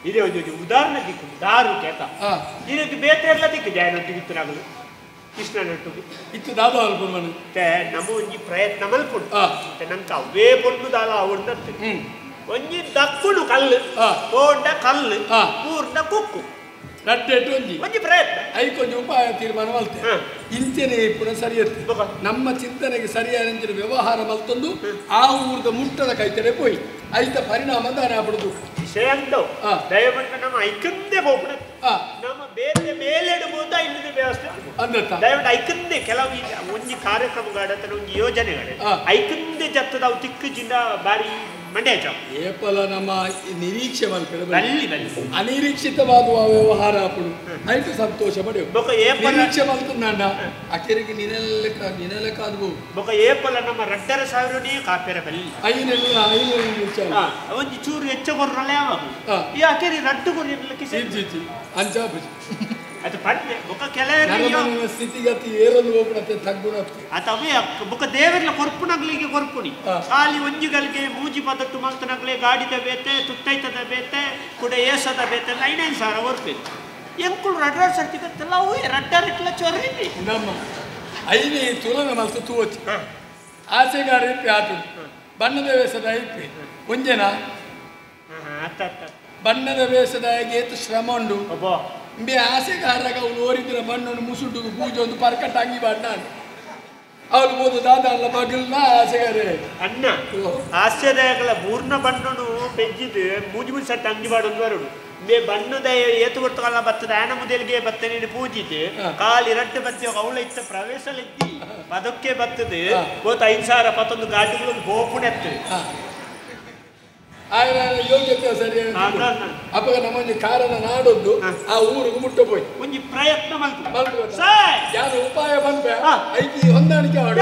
ಇದೇ ಒಂದು ಉದಾಹರಣೆ ದಿಕ್ಕು ದಾರುಕೆ ಅಂತ ಇದಕ್ಕೆ ಬೇತೆ ಎಲ್ಲ ದಿಕ್ಕು ಜಾಯನೊಟ್ಟಿಗೆ ಇತ್ತನಾಗಲು ಕೃಷ್ಣ ನಟ್ಟುಗೆ ಇತ್ತು ದಾದ ಅಲ್ಪಮನು ನಮ್ಮ ಒಂಜಿ ಪ್ರಯತ್ನ ಮಲ್ಪುಡು ನಂಕ ಅವೇ ಪೊಣ್ಣು ದಾಲ ಅವಣ್ಣತ್ತೆ ಒಂಜಿ ದಕ್ಕುಡು ಕಲ್ಲು ತೋಂಡ ಕಲ್ಲು ಪೂರ್ಣ ಕುಕ್ಕು ರಟ್ಟೆಟ್ಟು ಒಂಜಿ ಪ್ರಯತ್ನ ಐಕೊಂಜಿ ಉಪಾಯ ತೀರ್ಮಾನ ಮಲ್ತೆ ಇಂಚನೆ ಪುನಃ ಸರಿಯತ್ತೆ ನಮ್ಮ ಚಿಂತನೆಗೆ ಸರಿಯಾದ ವ್ಯವಹಾರ ಮಲ್ತೊಂದು ಆ ಊರ್ದ ಮುಟ್ಟದ ಕೈತಡೆ ಪೋಯಿ ಐತ ಪರಿಣಾಮ ದಾನ ಬಿಡುದು ವಿಷಯ ಅಂದವು ದಯವಿಟ್ಟು ನಮ್ಮ ಐಕಂದೇ ಹೋಗ್ಬಿಡ ನಮ್ಮ ಬೇರೆ ಮೇಲೆಡು ಬೋದ ಇಲ್ಲದ ವ್ಯವಸ್ಥೆ ದಯವಿಟ್ಟು ಐಕಂದೇ ಕೆಲವು ಒಂಜಿ ಕಾರ್ಯಕ್ರಮಗಾಡತನ ಒಂಜಿ ಯೋಜನೆಗಳು ಐಕಂದೇ ಜತ್ತದ ಅವು ತಿಕ್ಕು ಜಿಂದ ಬಾರಿ ಮಂಡ್ಯ ಏಪಲ ನಮ್ಮ ನಿರೀಕ್ಷೆ ಅನಿರೀಕ್ಷಿತವಾಗುವ ವ್ಯವಹಾರ ಅಪ್ಪಡು ಆಯ್ತು ಸಂತೋಷ ಪಡೆಯುವ ನಿರೀಕ್ಷೆ ಬಂತು ನನ್ನ ಅಕೆರಿಗೆ ನಿನಲೆಕ್ಕಾದ್ವು ಬೊಕ ಏಪಲ ನಮ್ಮ ರಡ್ಡರ ಸಾವಿರನೇ ಕಾಪೆರ ಬಲ್ಲಿ ಒಂಜಿ ಚೂರು ಹೆಚ್ಚ ಕೊರ್ರಲ್ಲ ಯಾವಾಗ ಈ ಅಕೆರಿ ರಡ್ಡು ಕೊರ್ಲಿಕ್ಕೆ ಅಂಚಾಪುಜಿ ಅದು ಪಡ್ಡೆ ಬೊಕ ಕೆಲವು ಸ್ಥಿತಿಗತಿ ಏರಲು ಹೋಗ್ಬಿಡತ್ತೆ ತಗ್ಗುಣತ್ತೆ ಅಥವಾ ಬೊಕ ದೇವರ ಕೊರ್ಪುನಗ್ಲಿಗೆ ಕೊರ್ಪುನಿ ಖಾಲಿ ಒಂಜಿಗಳಿಗೆ ಮೂಜಿ ಪದಟ್ಟು ಮಲ್ತನಗ್ಲೆ ಗಾಡಿದ ಬೇತೆ ತುತ್ತೈತದ ಬೇತೆ ಕೂಡ ಏಸದ ಬೇತೆ 9,000 ಕೊರ್ಪೇರು ಎಂಕುಳು ರಡ್ಡರ್ ಸರ್ತಿಗತ್ತಲ್ಲ ಅವು ರಡ್ಡರ್ ಇಟ್ಲ ಚೊರ್ರಿತಿ ನಮ್ಮ ಐನೇ ತುಲನ ಮಲ್ತು ತೂವಚ್ಚಿ ಆಸೆಗಾರ ಇಪ್ಪಿ ಆತು ಬಣ್ಣದ ವೇಷದ ಇಪ್ಪಿ ಮುಂಜಾನ ಬಣ್ಣದ ವೇಷದ ಏತು ಶ್ರಮ ಉಂಡು ಬೇ ಆಸೆಗಾರಾಗ ಅವಳು ಓರಿದ್ರ ಬಣ್ಣನು ಮುಸುಡು ಪೂಜೆ ಒಂದು ಪರ್ಕಟ್ ಅಂಗಿ ಬಣ್ಣ ಅವಳು ಬೋದು ದಾದ ಅಲ್ಲ ಮಗಲ್ನ ಆಸೆಗಾರೆ ಅಣ್ಣ ಆಶ್ಚರ್ಯಗಳ ಮೂರ್ನ ಬಣ್ಣನು ಬೆಜ್ಜಿದ್ದು ಮೂಜಿ ಮುಜಿ ಸಟ್ಟ ಅಂಗಿ ಬಾಡೊಂದು ಬರೋಡು ಬೇ ಬಣ್ಣದ ಏತು ಕೊಡ್ತಲ್ಲ ಬತ್ತದ ಆನ ಮುದಲಿಗೆ ಬತ್ತನೇನು ಪೂಜಿದ್ದು ಕಾಲಿ ರಟ್ಟು ಬತ್ತಿ ಅವಳ ಇತ್ತ ಪ್ರವೇಶಲಿದ್ದಿ ಪದಕ್ಕೆ ಬತ್ತದು ಬೋತ್ 5,000 ಪತ್ತೊಂದು ಗಾಡಿಗಳು ಗೋಪುಣೆತ್ತು ಯೋಗ್ಯತೆ ಸರಿ ಅಪ್ಪಗ ನಮ್ಮೊಂದು ಕಾರಣ ನಾಡೊಂದು ಆ ಊರಿಗೆ ಮುಟ್ಟ ಪೋಯ್ ಒಂಜಿ ಪ್ರಯತ್ನ ಮಲ್ತು ಯಾರು ಉಪಾಯ ಬಂದ್ರೆ ಐಕಿ ಹೊಂದಾಣಿಕೆ ಮಾಡು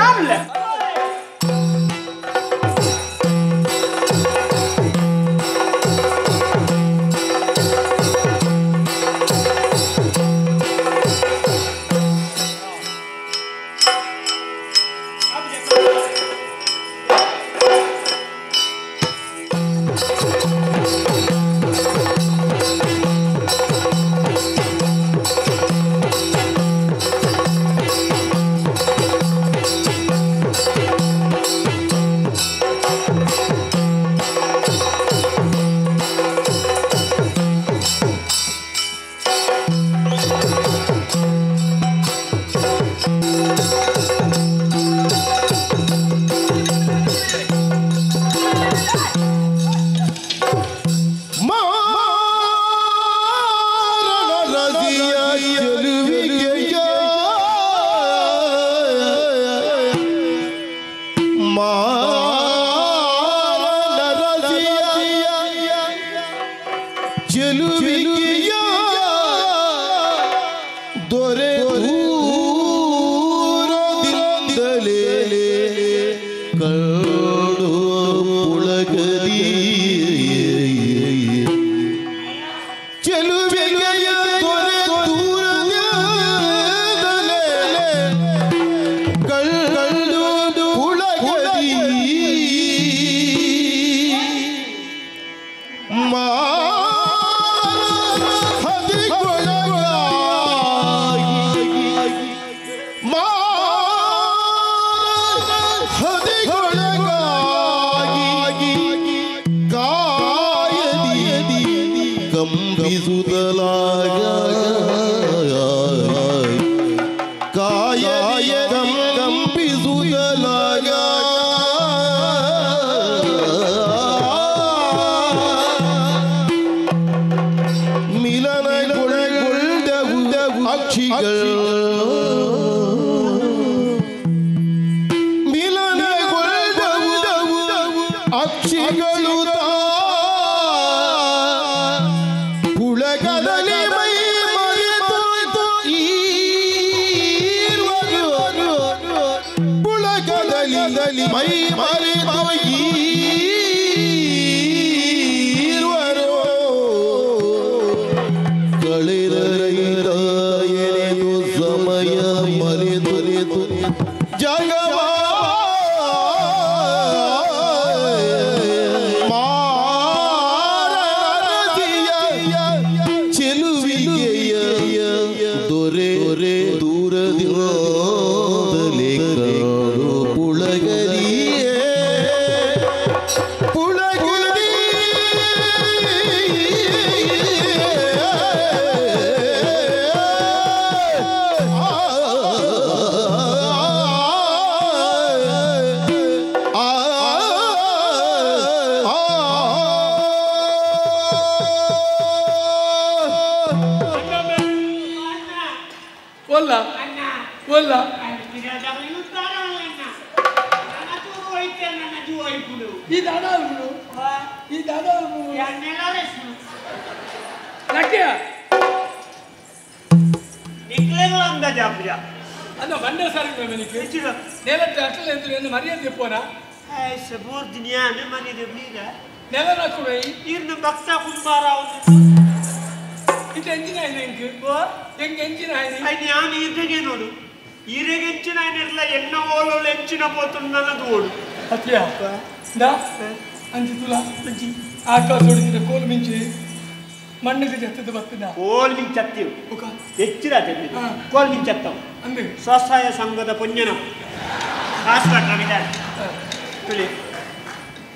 ಸ್ವಸಹಾಯ ಸಂಘದ ಪುಣ್ಯನ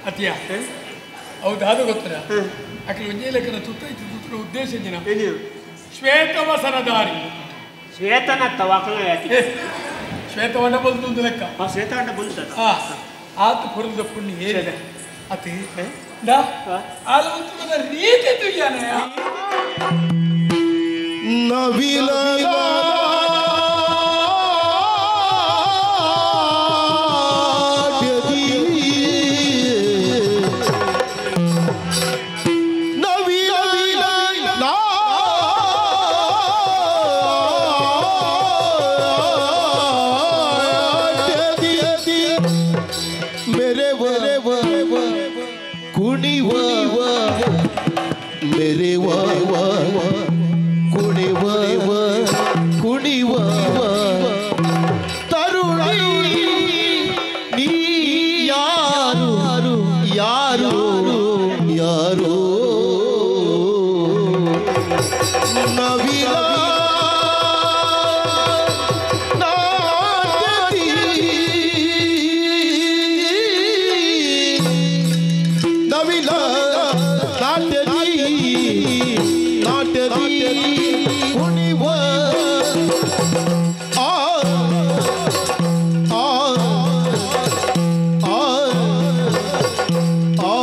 ಅತಿಯ ಹೌದಾದ ಗೊತ್ತರ ಅಕಲು ವಿಜಯಲೇಖನ ತುತ್ತೈತಿ ತುತ್ರ ಉದ್ದೇಶ ದಿನ ಶ್ವೇತವಸರದಾರಿ ಶ್ವೇತನತ್ತ ವಾಕಲ ಶ್ವೇತವಣ್ಣ ಬಂದು ಲೆಕ್ಕ ಶ್ವೇತವಣ್ಣ ಬಂದ ಆತ ಪುರದ ಪುಣ್ಯ ಏರಿದೆ ಅತಿ ಆಲೋಚನದ ರೀತಿ ತುಯ್ಯಾನೆ ನವಿಲ ಆ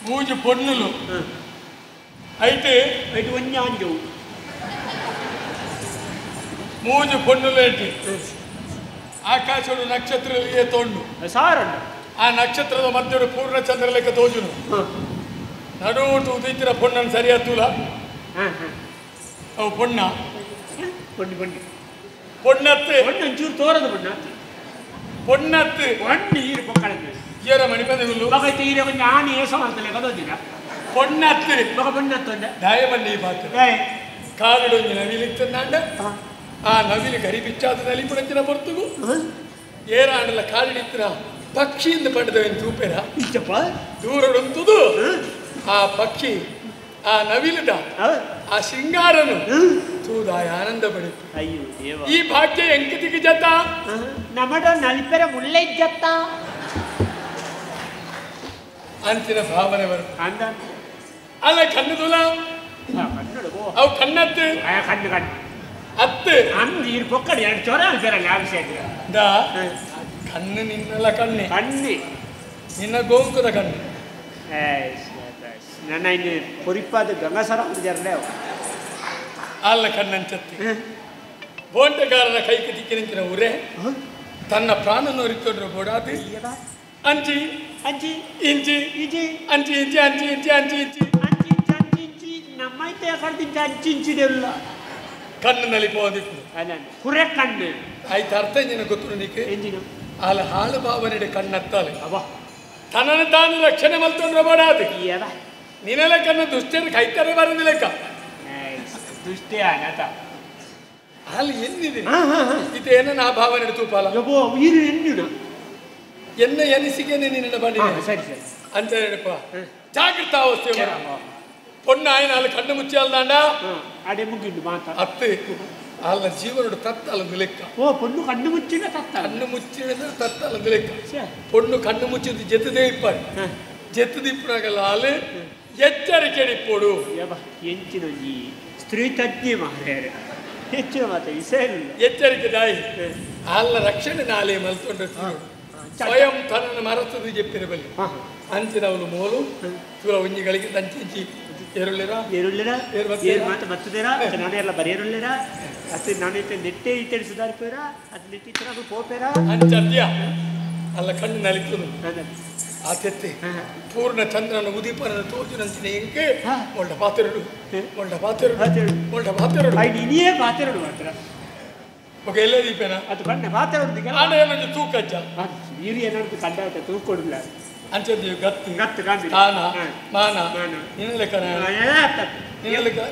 మూజు పొన్నులు అయితే అయితే వన్యాంజు ಮೂಜು ಪೊಣ್ಣುಲೇಟಿ ಆಕಾಶಡು ನಕ್ಷತ್ರ ತೋಂಡು ಸಾರಣ್ಣ ಆ ನಕ್ಷತ್ರದ ಮಧ್ಯೆ ಪೂರ್ಣಚಂದ್ರ ಲೆಕ್ಕ ತೋಜುನು ನಡುಟು ಉದಿತ್ತಿನ ಪೊಣ್ಣನ್ನು ಸರಿಯಾತೂಲ ಅವು ಪೊಣ್ಣ ಬನ್ನಿ ಬನ್ನಿ ಪೊಣ್ಣತ್ತು ಒಂಚೂರು ತೋರದ ಬಣ್ಣ ಪೊಣ್ಣತ್ತು ಬಣ್ಣಿ ಈರು ಪೊಕ್ಕಳದ್ದು ಈರ ಮಣಿಪದಗುಲ್ಲು ಮಗೈತೆ ಈರ ಒಂದು ಆಣಿ ಏಸ ಮಾಡ್ತಲೆ ಕದೋದಿನ ಪೊಣ್ಣತ್ತು ಮಗ ಬಣ್ಣತ್ತೊಂದೆ ದಯಮಣ್ಣಿ ಪಾತ್ರ ಕಾಲುಡೊಂಜಿ ನವಿಲಿತ್ತಂದಾಂಡ ಆ ನವಿಲು ಗರಿಬಿಚ್ಚಾದ ನಲಿಪುಣಂಚಿನ ಬರ್ತುಗು ಏರಾಂಡಲ ಕಾಲಿಡಿತ್ತಿನ ಪಕ್ಷಿಯಿಂದ ಪಡೆದವೆನ್ ತೂಪೆರ ಇಚ್ಚಪ್ಪ ದೂರಡೊಂತುದು ಆ ಪಕ್ಷಿ ಆ ನವಿಲುದ ಆ ಶೃಂಗಾರನು ತೂದಾಯ ಆನಂದ ಪಡಿತು ಅಯ್ಯೋ ದೇವ ಈ ಭಾಗ್ಯ ಎಂಕತಿಗೆ ಜತ ನಮಡ ನಲಿಪೆರ ಮುಳ್ಳೆ ಜತ್ತ ಅಂಚಿನ ಭಾವನೆ ಬರುತ್ತೆ ಅಂದ ಅಲ್ಲ ಕಣ್ಣುದುಲ ಅವು ಕಣ್ಣತ್ತು ಕಣ್ಣು ಕಣ್ಣು ಅತ್ತು ಅಂದು ಈರು ಪೊಕ್ಕಡಿ ಎರಡು ಚೊರ ಅಲ್ಪೆರಲ್ಲ ಆವಿಷಯ ಕಣ್ಣು ನಿನ್ನಲ್ಲ ಕಣ್ಣೆ ಕಣ್ಣಿ ನಿನ್ನ ಗೋಂಕುದ ಕಣ್ಣು ನನ್ನ ಇನ್ನು பொறிப்பாದ ಗಂಗಾಸರ ಜರಲೇ ಅಲ್ಲ ಕಣ್ಣಂಚತ್ತಿ ಬೋಂಟಗಾರರ ಕೈಗೆ ತಿಕ್ಕಿನಿಂಚಿನ ಉರೆ ತನ್ನ ಪ್ರಾಣನೋರಿಕೊಂಡ್ರು ಬೋಡಾದು ಅಂಚಿ ಅಂಚಿ ಇಂಚಿ ಇಜಿ ಅಂಚಿ ಇಂಚಿ ಅಂಚಿ ಇಂಚಿ ಅಂಚಿ ಇಂಚಿ ಅಂಚಿ ಅಂಚಿ ಇಂಚಿ ನಮ್ಮೈತೆ ಕಡ್ದಿಂಚ ಅಂಚಿ ಇಂಚಿದೆಲ್ಲ ಕಣ್ಣು ನಲಿಪೋದಿತ್ತು ಅಲ್ಲ ಕುರೆ ಕಣ್ಣು ಆಯ್ತು ಅರ್ಥ ನಿನಗೆ ಗೊತ್ತು ನಿನಗೆ ಎಂಜಿನ ಅಲ್ಲ ಹಾಳು ಭಾವನೆಡೆ ಕಣ್ಣತ್ತಾಲೆ ಅವ ತನ್ನನ್ನು ತಾನು ರಕ್ಷಣೆ ಮಲ್ತೊಂಡ್ರೆ ಬೋಡಾದು ಏನ ನಿನ್ನೆಲ್ಲ ಕಣ್ಣು ದುಷ್ಟರು ಕೈತಾರೆ ಬರೋದು ಲೆಕ್ಕ ದುಷ್ಟೇ ಅನತ ಅಲ್ಲಿ ಎನ್ನಿದೆ ಇದೇನ ನಾ ಭಾವನೆ ತೂಪಾಲ ಯಬೋ ಈರು ಎಂದಿನ ಎನ್ನ ಎನಿಸಿಕೆನೆ ನಿನ್ನ ಬನ್ನಿ ಸರಿ ಸರಿ ಅಂತ ಹೇಳಪ್ಪ ಜಾಗೃತ ಅವಸ್ಥೆ ಪೊಣ್ಣ ಆಯ್ನ ಅಲ್ಲಿ ಕಣ್ಣು ಮುಚ್ಚಿ ಅಲ್ದಾಂಡ ಅಡೆ ಮುಗಿಂಡು ಮಾತಾ ಅತ್ತೆ ಅಲ್ಲ ಜೀವನೋಡು ತತ್ತಲ್ಲದು ಲೆಕ್ಕ ಓ ಪೊಣ್ಣು ಕಣ್ಣು ಮುಚ್ಚಿನ ತತ್ತ ಕಣ್ಣು ಮುಚ್ಚಿದ ತತ್ತಲ್ಲದು ಲೆಕ್ಕ ಪೊಣ್ಣು ಕಣ್ಣು ಮುಚ್ಚಿದ್ದು ಜೆತ್ತದೇ ಇಪ್ಪಾರಿ ಜೆತ್ತದಿಪ್ಪನಾಗಲ್ಲ ಅಲ್ಲಿ ಎಚ್ಚರಿಕೆ ಇಪ್ಪೋಡು ಎಂಚಿನ ಈ ಸ್ತ್ರೀ ತಜ್ಞೆ ಮಾರ್ಯಾರೆ ಹೆಚ್ಚಿನ ಮಾತ ವಿಷಯ ಎಚ್ಚರಿಕೆ ದಾಯಿ ಅಲ್ಲ ರಕ್ಷಣೆ ನಾಳೆ ಮಲ್ಕೊಂಡ್ರೆ ಸ್ವಯಂ ತನ್ನನ್ನು ಮರೆತದ್ದು ಜೆಪ್ಪಿರಬಲ್ಲಿ ಅಂಚಿನವಳು ಮೋಲು ಚೂರ ಒಂಜಿಗಳಿಗೆ ದಂಚಿ ಏರುಳ್ಳಿರ ಏರುಳ್ಳಿರ ಏರು ಮಾತು ಬರ್ತದೇರ ನಾನೇ ಎಲ್ಲ ಬರೆಯರುಳ್ಳಿರ ಅದು ನಾನೈತೆ ನೆಟ್ಟೆ ಇಳಿಸಿದಾರ್ಪೇರ ಅದು ನೆಟ್ಟಿತ್ರ ಅದು ಪೋಪೇರ ಅಂಚದ್ಯ ಅಲ್ಲ ಕಣ್ಣು ನಲಿತನು ಆ ತೆತ್ತೆ ಪೂರ್ಣ ಚಂದ್ರನ ಉದೀಪನ ತೋಜಿನಂಚಿನ ಹೆಂಗೆ ಮೊಂಡ ಪಾತೆರಡು ಮೊಂಡ ಪಾತೆರಡು ಮೊಂಡ ಪಾತೆರಡು ಇನಿಯೇ ಪಾತೆರಡು ಮಾತ್ರ ఒక ఎల్లే దీపేనా ಅದು ಕಣ್ಣೆ ಪಾತೆರಡು ಆಡ ಏನಂತ ತೂಕಜ್ಜ ನೀರು ಏನಾದ್ರು ಕಂಡ ತೂಕೊಡಿಲ್ಲ ಅಂಚದ್ಯ ಗತ್ತು ಗತ್ತು ಗಾಂಧಿ ತಾನ ಮಾನ ನಿನ್ನ ಲೆಕ್ಕ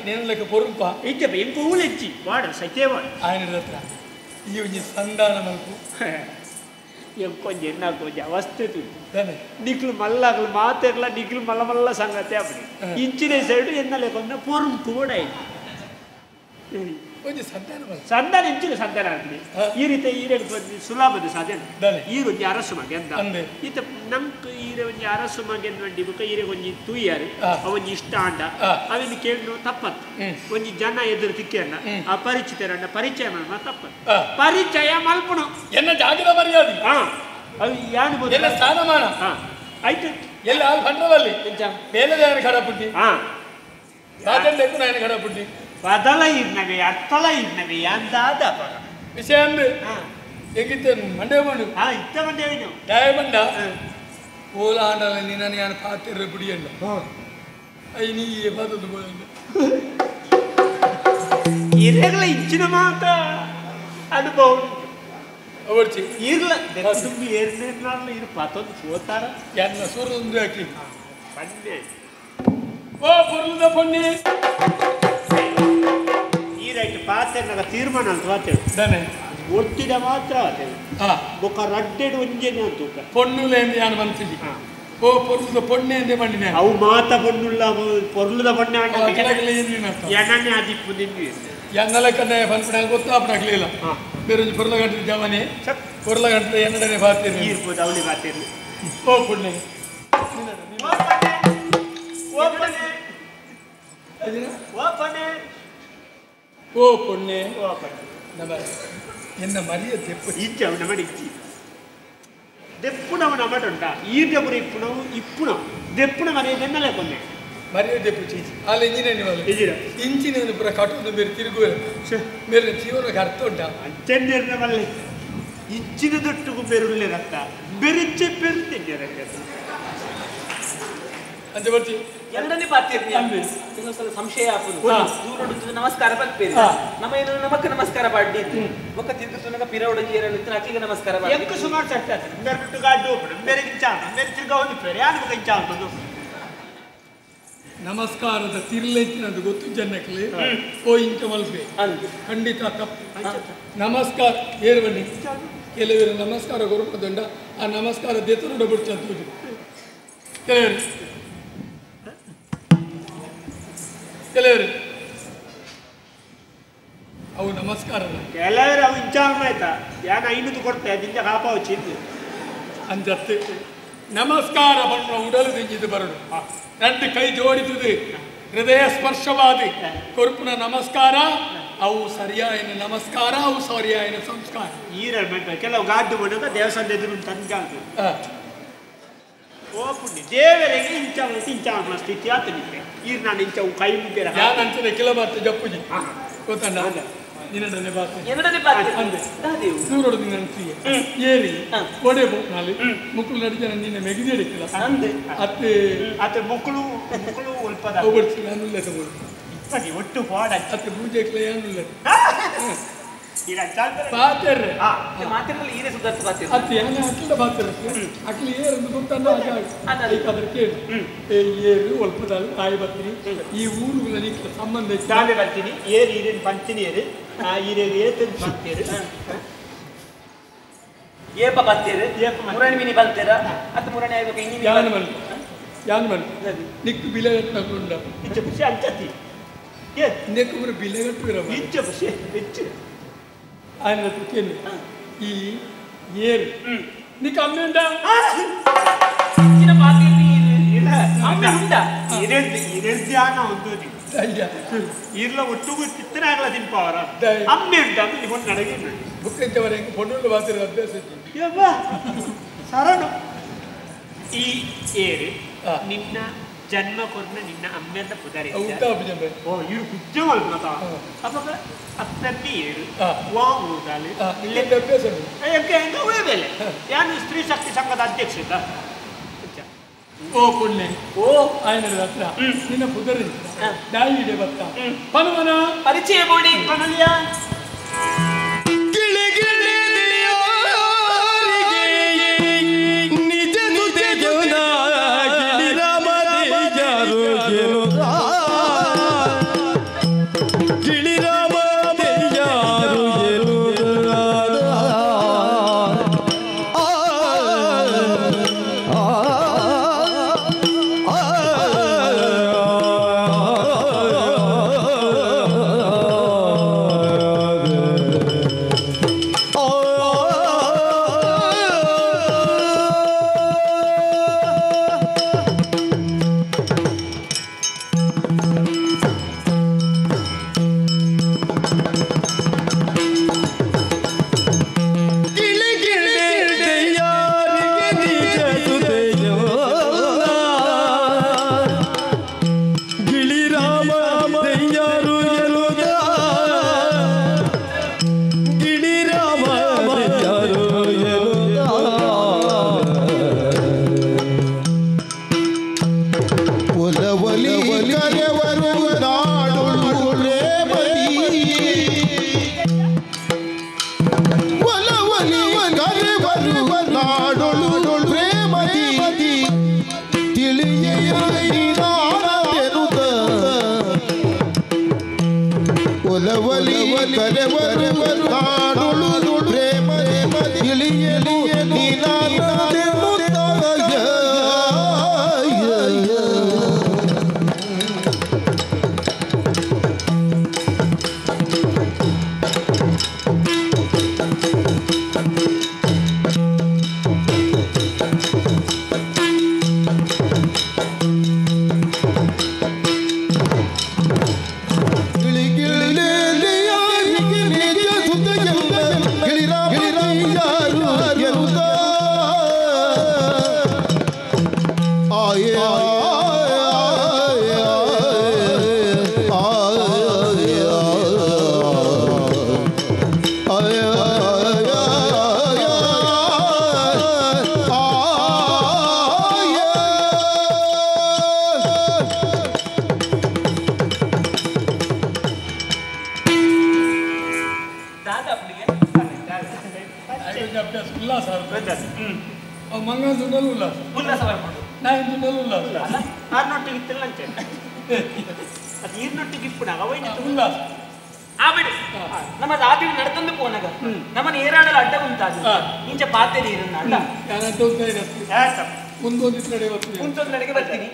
ನಿನ್ನ ಲೆಕ್ಕ పొరుంప ಇಚ್ಚಪ್ಪ ಎಂಕು ಊಳೆಚ್ಚಿ ವಾಡ ಸತ್ಯವಾಡ ఆయన ಹತ್ರ ಈ ಒಂಜಿ ಸಂಧಾನ ಮಲ್ಪು ಎಂಕೊಂಜಿ ಎನ್ನಾಕೊಂಜ ಅವಸ್ಥೆ ನಿಕ್ಲು ಮಲ್ಲಾಗಲು ಮಾತೆರ್ಲ ನಿಕ್ಲು ಮಲ್ಲ ಮಲ್ಲ ಸಂಗತಿ ಅಪ್ಪಡಿ ಇಂಚಿನ ಸೈಡು ಎನ್ನಲೆಕೊಂಡ ಪೊರುಂಪು ಕೂಡ ಒಂಜಿ ಸಂಧಾನ ಮಲ್ಪು ಸಂಧಾನ ಇಂಚಿನ ಸಂಧಾನ ಆಗ್ತದೆ ಈ ರೀತಿ ಈರೆಗ್ ಸುಲಭದ ಸಾಧನೆ ಈಗ ಒಂಜಿ ಅರಸು ಮಗೆ ಅಂತ ಈತ ನಮ್ಕ್ ಈರ ಒಂಜಿ ಅರಸು ಮಗೆ ಬಂಡಿ ಬುಕ್ಕ ಈರೆ ಒಂಜಿ ತೂಯಾರು ಅವೊಂಜಿ ಇಷ್ಟ ಅಂಡ ಅವಿನ ಕೇಳಿ ತಪ್ಪತ್ತು ಒಂಜಿ ಜನ ಎದುರು ತಿಕ್ಕಣ್ಣ ಅಪರಿಚಿತರಣ್ಣ ಪರಿಚಯ ಮಾಡ ತಪ್ಪತ್ತು ಪರಿಚಯ ಮಲ್ಪುಣು ಎನ್ನ ಜಾಗದ ಮರ್ಯಾದೆ ಅದು ಯಾನು ಎಲ್ಲ ಸ್ಥಾನಮಾನ ಆಯ್ತು ಎಲ್ಲ ಆಲ್ ಬಂಡ್ರದಲ್ಲಿ ಬೇಲದ ఆయన ಕಡಪುಟ್ಟಿ ರಾಜನ್ ಲೆಕ್ಕನ ఆయన ಕಡಪುಟ್ಟಿ ಬದಲ ಇರ್ನವೆ ಅತ್ತಲ ಇರ್ನವೆ ಅಂದಾದ ವಿಷಯ ಅಂದ್ರೆ ಹೇಗಿದ್ದೆ ಮಂಡ್ಯ ಮಾಡು ಇತ್ತ ಮಂಡ್ಯ ದಯಮಂಡ ಓಲಾಂಡಲ ನಿನ್ನ ನಾನು ಪಾತಿರ ಬಿಡಿಯಣ್ಣ ಐ ನೀ ಬದಲು ಇರೆಗಳ ಇಂಚಿನ ಮಾತ ಅನುಭವ ಅವರ್ಚಿ ಇರ್ಲ ತುಂಬಿ ಏರ್ನೇರ್ನಾರ್ಲ ಇರು ಪಾತೊಂದು ಸೋತಾರ ಎನ್ನ ಸೂರ್ಯೊಂದು ಹಾಕಿ ಪಂಡೆ ಓ ಬುರ್ಲದ ಪೊನ್ನಿ ಈರೈಟ್ ಪಾತೆರ್ನಾಗ ತೀರ್ಮಾನ ಅಂತ ಮಾತೇಳು ದನೆ ಒಟ್ಟಿದ ಮಾತ್ರ ಆತೇಳು ಬೊಕ್ಕ ರಡ್ಡೆಡು ಒಂಜೇನೆ ಅಂತ ಪೊಣ್ಣುಲೆ ಎಂದು ಯಾನು ಬಂತಿದ್ದಿ ಓ ಪೊರ್ಲದ ಪೊಣ್ಣೆ ಎಂದೇ ಬಂಡಿನ ಅವು ಮಾತ ಪೊಣ್ಣುಲ್ಲ ಪೊರ್ಲದ ಪೊಣ್ಣೆ ಎಣ್ಣೆ ಆದಿಪ್ಪು ನಿಂಗೆ ಎನ್ನಲ ಕನ್ನ ಪನ್ಪುಣ ಗೊತ್ತು ಅಪ್ಪನಾಗ್ಲಿಲ್ಲ ಬೇರೆ ಪೊರ್ಲ ಗಂಟೆ ಜವನೆ ಪೊರ್ಲ ಗಂಟೆ ಎನ್ನಡನೆ ಬಾರ್ತೀರಿ ಇರ್ಬೋದು ಅವಳಿ ಬಾರ್ತೀರಿ ಓ ಪುಣ್ಯ ಓ ಪುಣ್ಯ ನಮ್ಮ ಎನ್ನ ಮರಿಯ ದೆಪ್ಪು ಇಜ್ಜ ಅವನ ಮಾಡಿ ಇಜ್ಜಿ ದೆಪ್ಪುಣವನ ಮಟುಂಟ ಈರ್ಜಪುರ ಇಪ್ಪುಣವು ಇಪ್ಪುಣ ದೆಪ್ಪುಣ ಮರಿಯ ಬೆನ್ನಲೆ ಕೊನ್ನೆ ಮರ್ಯಾದೆ ಪುಚ್ಚಿ ಅಲ್ಲಿ ಇಂಜಿನಿಯರ್ వాళ్ళు ಇಂಚಿನ ಪುರ ಕಟ್ಟೊಂದು ಬೇರೆ ತಿರುಗುವ ಬೇರೆ ಜೀವನಕ್ಕೆ ಅರ್ಥ ಉಂಟಾ ಚೆನ್ನರ್ನ ಮಲ್ಲಿ ಇಚ್ಚಿನ ದೊಟ್ಟುಗೂ ಬೆರುಳ್ಳೆ ರಕ್ತ ಬೆರಿಚ್ಚೆ ಬೆರುತ್ತಿದ್ದೆ ಅಂತ ಬರ್ತಿ ಎರಡನೇ ಪಾತ್ಯರ್ನಿ ಇನ್ನೊಂದ್ಸಲ ಸಂಶಯ ಹಾಕುದು ದೂರ ನಮಸ್ಕಾರ ಬರ್ತೀರಿ ನಮ್ಮ ಏನು ನಮಕ್ಕೆ ನಮಸ್ಕಾರ ಪಾಡ್ಡಿ ಒಕ್ಕ ತಿರುಗುತ್ತುನಗ ಪಿರವಡಜಿ ಎರಡು ಅಕ್ಲಿಗೆ ನಮಸ್ಕಾರ ಪಾಡ್ಡಿ ಎಂಕ ಸುಮಾರು ಚಟ್ಟ ಬೆರ್ಬಿಟ್ಟು ಗಾಡಿ ಹೋಗ್ಬಿಡು ಬೇರೆ ಗಿಂಚಾಂತ ಬೇರೆ ತಿರ್ಗ ಒಂದು ಬೇರೆ ಯಾರು ಗಿಂಚಾಂತದ್ದು ನಮಸ್ಕಾರದ ತಿರ್ಲೆಂಚಿನದು ಗೊತ್ತು ಜನಕ್ಕೆ ಓ ಇಂಚ ಮಲ್ಪೆ ಖಂಡಿತ ತಪ್ಪು ನಮಸ್ಕಾರ ಏರು ಬನ್ನಿ ಕೆಲವರು ನಮಸ್ಕಾರ ಕೊರಪದಂಡ ಆ ನಮಸ್ಕಾರ ದೇತರುಡ ಬಿಡ್ತಂತ ಕೆಲವರು ಅವು ನಮಸ್ಕಾರ ಕೆಲವರು ಅವು ಇಂಚಾಂಗ ಆಯ್ತಾ ಯಾನ ಐನೂರು ಕೊಡ್ತೆ ದಿಂಜ ಕಾಪ ಚಿಂತೆ ಅಂಜತ್ತೆ ನಮಸ್ಕಾರ ಬಣ್ಣ ಉಡಲು ದಿಂಜಿದು ಬರಡು രണ്ട് ಕೈ ಜೋಡಿತದೆ ಹೃದಯ ಸ್ಪರ್ಶವಾದ ಕೊರಪುನ ನಮಸ್ಕಾರ ಅವು ಸರಿಯಾಯಿನ ನಮಸ್ಕಾರ ಅವು ಸರಿಯಾಯಿನ ಸಂಸ್ಕಾರ ಈರ ಕೆಲವು ಗಾಡು ಬಂದಾಗ ದೇವಸ್ಥಾನದ ಎದುರು ತಂಜ ಓ ಪುಣ್ಯ ದೇವರಿಗೆ ಇಂಚಾಂಗ ಸ್ಥಿತಿ ಆತನಿಗೆ ಈರ್ ನಾನು ಇಂಚವು ಕೈ ಮುಗ್ಗೆರ ಯಾನಂತದೆ ಕಿಲ ಬಾತ ಜಪ್ಪುಜಿ ಗೊತ್ತಂಡ ನಿನ್ನಡನೆ ಬಾತ ಎರಡನೇ ಪಾತ್ಯ ಅಂದೆ ಸೂರಡು ನಿನ್ನಂತಿಗೆ ಏರಿ ಕೊಡೆ ಬೋಕ್ನಾಲಿ ಮುಕ್ಕಳು ನಡಿಜನ ನಿನ್ನ ಮೆಗಿದಿ ಹಿಡಿಕಿಲ್ಲ ಅಂದೆ ಅತ್ತೆ ಮುಕ್ಕಳು ಒಲ್ಪದ ಹೋಗ್ಬಿಡ್ತೀನಿ ಅನ್ನುಲ್ಲ ತಗೊಳ್ಳಿ ಇಪ್ಪಡಿ ಒಟ್ಟು ಪಾಡ ಅತ್ತೆ ಪೂಜೆ ಕ್ಲೇ ಅನ್ನುಲ್ಲ ಈಗ ಚಾಲ್ತಾರೆ ಪಾತ್ರೆ ಮಾತಿರಲ್ಲ ಈರೇ ಸುಧಾರಿತ ಪಾತ್ಯ ಅತ್ತೆ ಯಾನ ಅಟ್ಲ ಪಾತ್ರೆ ಅಟ್ಲಿ ಏರು ಗೊತ್ತಂಡ ಅದರ ಕೇಳಿ ಏರು ಒಲ್ಪದಾಲು ಕಾಯಿ ಬರ್ತೀನಿ ಈ ಊರುಗಳ ನಿಕ್ಕ ಸಂಬಂಧ ಚಾಲೆ ಬರ್ತೀನಿ ಏರು ಈರೇನು ಪಂಚಿನಿ ಏರು ಈರೇರು ಏತನ್ ಪಂಚೇರು ಏಪ ಬತ್ತೇರು ಮುರಣಿ ಮಿನಿ ಬಂತೇರ ಅತ್ತ ಮುರಣಿ ಆಗಬೇಕು ಇನ್ನಿ ಯಾನ್ ಮನ್ ನಿಕ್ಕು ಬಿಲೆಗಟ್ಟುಕೊಂಡ ಇಚ್ಚ ಖುಷಿ ಅಂಚತಿ ನೆಕ್ಕು ಬರ ಬಿಲೆಗಟ್ಟು ಇರವ ಇಚ್ಚ ಖುಷಿ ಹೆಚ್ಚು ఆయన కేంద్ర ఈ ఏరు నీకు అమ్మే ఉందా ఇచ్చిన పాత్యర్ని ಇಲ್ಲ ಅಮ್ಮೆ ಉಂಡ ಇರೆಡ್ ಧ್ಯಾನ ಒಂದು ಈರ್ಲ ಒಟ್ಟುಗೂ ಚಿತ್ತನೆ ಆಗಲ್ಲ ತಿನ್ಪವರ ಅಮ್ಮೆ ಉಂಟ ಅಂದ್ರೆ ನಿಗೊಂಡು ನಡೆಗೆ ಬುಕ್ಕಿಂಚವರ ಪೊಣ್ಣುಳ್ಳು ಬಾತಿರ ಅಭ್ಯಾಸ ಸರಣ ಈ ಏರು ನಿನ್ನ ಜನ್ಮ ಕೊರ್ನ ನಿನ್ನ ಅಮ್ಮೆಂದ ಪುದರಿ ಓ ಇರು ಕುಜ್ಜ ಮಲ್ಪದ ಅಪ್ಪ ಅತ್ತನ್ನಿ ಏರು ವಾ ಊದಾಲಿ ಇಲ್ಲೇ ಅಭ್ಯಾಸ ಹೆಂಗ ಹೋಗಬೇಲೆ ಯಾನು ಸ್ತ್ರೀ ಶಕ್ತಿ ಸಂಘದ ಅಧ್ಯಕ್ಷ ಓ ಪುಣ್ಯ ಓ ఆయన ಹತ್ರ ನಿನ್ನ ಪುದರಿ ದಾಯಿ ಇದೆ ಬತ್ತ ಪನವನ ಪರಿಚಯ ಮಾಡಿ ಕನಲಿಯ ಗಿಳಿ ರಾಮ ಉಲ್ಲಾಸ ಮಂಗನ ದುಡ್ಡಲ್ಲಿ ಉಲ್ಲಾಸ ಉಲ್ಲಾಸ ಬರ್ಬೋದು ನಾನು ದುಡ್ಡಲ್ಲಿ ಉಲ್ಲಾಸ ಆರ್ನೊಟ್ಟಿಗೆ ಇತ್ತಿಲ್ಲ ಅಂತೆ ಅದು ಈರ್ನೊಟ್ಟಿಗೆ ಇಪ್ಪುನಾಗ ಉಲ್ಲಾಸ ಆ ಬಿಡಿ ನಮ್ಮ ರಾತ್ರಿ ನಡ್ಕೊಂಡು ಪೋನಾಗ ನಮ್ಮನ್ನ ಏರಾಣಲು ಅಡ್ಡ ಉಂಟಾಗ ಇಂಚ ಪಾತೆ ನೀರನ್ನ ಅಲ್ಲ ಯಾರಂತ ಮುಂದೊಂದಿತ್ತು ನಡೆ ಬರ್ತೀನಿ ಮುಂಚೊಂದು ನಡೆಗೆ ಬರ್ತೀನಿ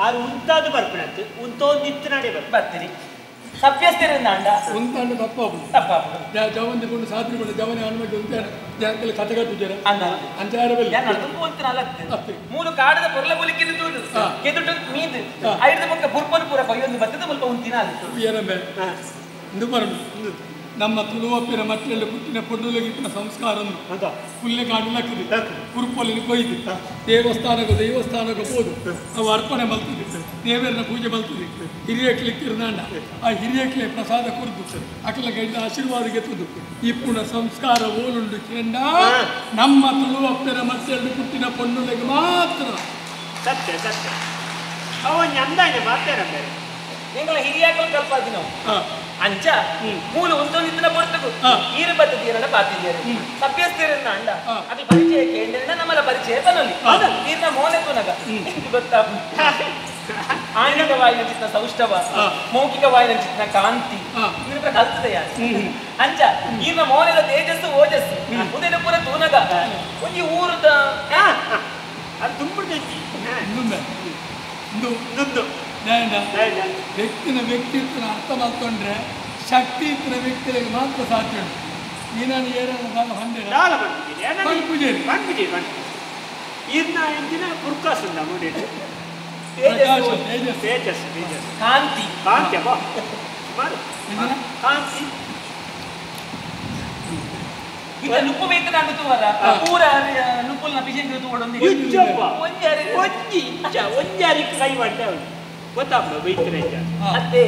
ಅದು ಉಂಟಾದು ಬರ್ಬಿಡತ್ತೆ ಉಂಟೊಂದಿತ್ತು ನಡೆ ಬರ್ತೀನಿ ಸಭ್ಯಸ್ಥರಿಂದ ಅಂಡ ಉಂಟಾಂಡ ತಪ್ಪಾಗ್ಬಿಡು ಜವನ್ಕೊಂಡು ಸಾತ್ರಿಕೊಂಡು ಜವನ ಅನುಮತಿ ಉಂಟ ಜನಕ್ಕೆ ಕತೆ ಕಟ್ಟಿದ್ದೀರ ಅಂಚಾರಬಲ್ಲಿ ಮೂಲು ಕಾಡದ ಪೊರ್ಲ ಬುಲಿಕ್ಕಿದ್ದು ತೂದು ಕೆದುಟು ಮೀದು ಐದು ಪಕ್ಕ ಪುರ್ಪನ್ ಪೂರ ಪೈಯೊಂದು ಬತ್ತದ ಮುಲ್ಪ ಉಂಟಿನ ಏನಂಬೆ ಇಂದು ಬರಡು ನಮ್ಮ ತುಳುವಪ್ಪಿನ ಮಟ್ಟಲ್ಲಿ ಪುಟ್ಟಿನ ಪೊಡ್ಡುಲಗಿಟ್ಟಿನ ಸಂಸ್ಕಾರ ಪುಲ್ಲೆ ಕಾಡಲಾಗ್ತದೆ ಕುರುಪಲ್ಲಿ ಕೊಯ್ದು ದೇವಸ್ಥಾನಕ್ಕೆ ಹೋದು ಅವು ಅರ್ಪಣೆ ಬಲ್ತದೆ ದೇವರನ್ನ ಪೂಜೆ ಬಲ್ತದೆ ಹಿರಿಯಕ್ಲಿಕ್ಕಿರ್ನಾಂಡ ಆ ಹಿರಿಯಕ್ಲೆ ಪ್ರಸಾದ ಕುರ್ದು ಅಕಲ ಗೈಡ ಆಶೀರ್ವಾದ ಗೆತ್ತದು ಇಪ್ಪುಣ ಸಂಸ್ಕಾರ ಓಲುಂಡು ಕೆಂಡ ನಮ್ಮ ತುಳುವಪ್ಪಿನ ಮಟ್ಟಲ್ಲಿ ಪುಟ್ಟಿನ ಪೊಡ್ಡುಲೆಗೆ ಮಾತ್ರ ಸತ್ಯ ಸತ್ಯ ಅವನ್ ಅಂದಾನೆ ಮಾತಾಡ ನಿಂಗಳ ಹಿರಿಯಾಕಲು ಕಲ್ಪಾದಿ ನಾವು ಅಂಚ ಮೂಲ ಒಂದೊಂದಿನ ಬರ್ತಕು ಈರು ಬತ್ತದೀರನ್ನ ಪಾತಿದ್ದೀರ ಸಭ್ಯಸ್ಥಿರನ್ನ ಅಂಡ ಅದು ಪರಿಚಯ ಕೇಳಿದ್ರೆ ನಮ್ಮಲ್ಲ ಪರಿಚಯ ಬನ್ನಲಿ ಈರ್ನ ಮೋನೆತುನಗ ಗೊತ್ತಾ ಆಂಗಿಕ ಚಿತ್ನ ಸೌಷ್ಠವ ಮೌಖಿಕ ಚಿತ್ನ ಕಾಂತಿ ಇದ್ರ ಕಲ್ತದ ಯಾರು ಅಂಚ ಈರ್ನ ಮೋನೆದ ತೇಜಸ್ಸು ಓಜಸ್ಸು ಉದಯನ ಪುರ ತೂನಗ ಒಂಜಿ ಊರದ ಅದು ತುಂಬಿಡ್ತೈತಿ ವ್ಯಕ್ತಿನ ವ್ಯಕ್ತಿತ್ವನ ಅರ್ಥ ಮಾಡ್ಕೊಂಡ್ರೆ ಶಕ್ತಿ ಇತ್ತಿನ ವ್ಯಕ್ತಿಗಳಿಗೆ ಮಾತ್ರ ಸಾಧ್ಯ ಉಂಟು ನೀನಾನು ಏರಲ್ಲ ಹೊಂದಿರ ಪೂಜೆ ಈರ್ನ ಪುರ್ಕಾಸ್ ಉಂಟ ನೋಡಿ ತೇಜಸ್ ಕಾಂತಿ ಕಾಂತಿ ಕಾಂತಿ ಇತ ನುಪ್ಪು ವೇತನ ಅಂದುವರ ಪೂರ ನುಪ್ಪುಲ್ನ ಪಿಜೆಂಗ್ ತೂಡೊಂದಿ ಒಂಜಾರಿ ಕೈ ಮಾಡ್ತ ಗೊತ್ತಾಗ್ತದೆ ಬೈತರೆ ಅತ್ತೆ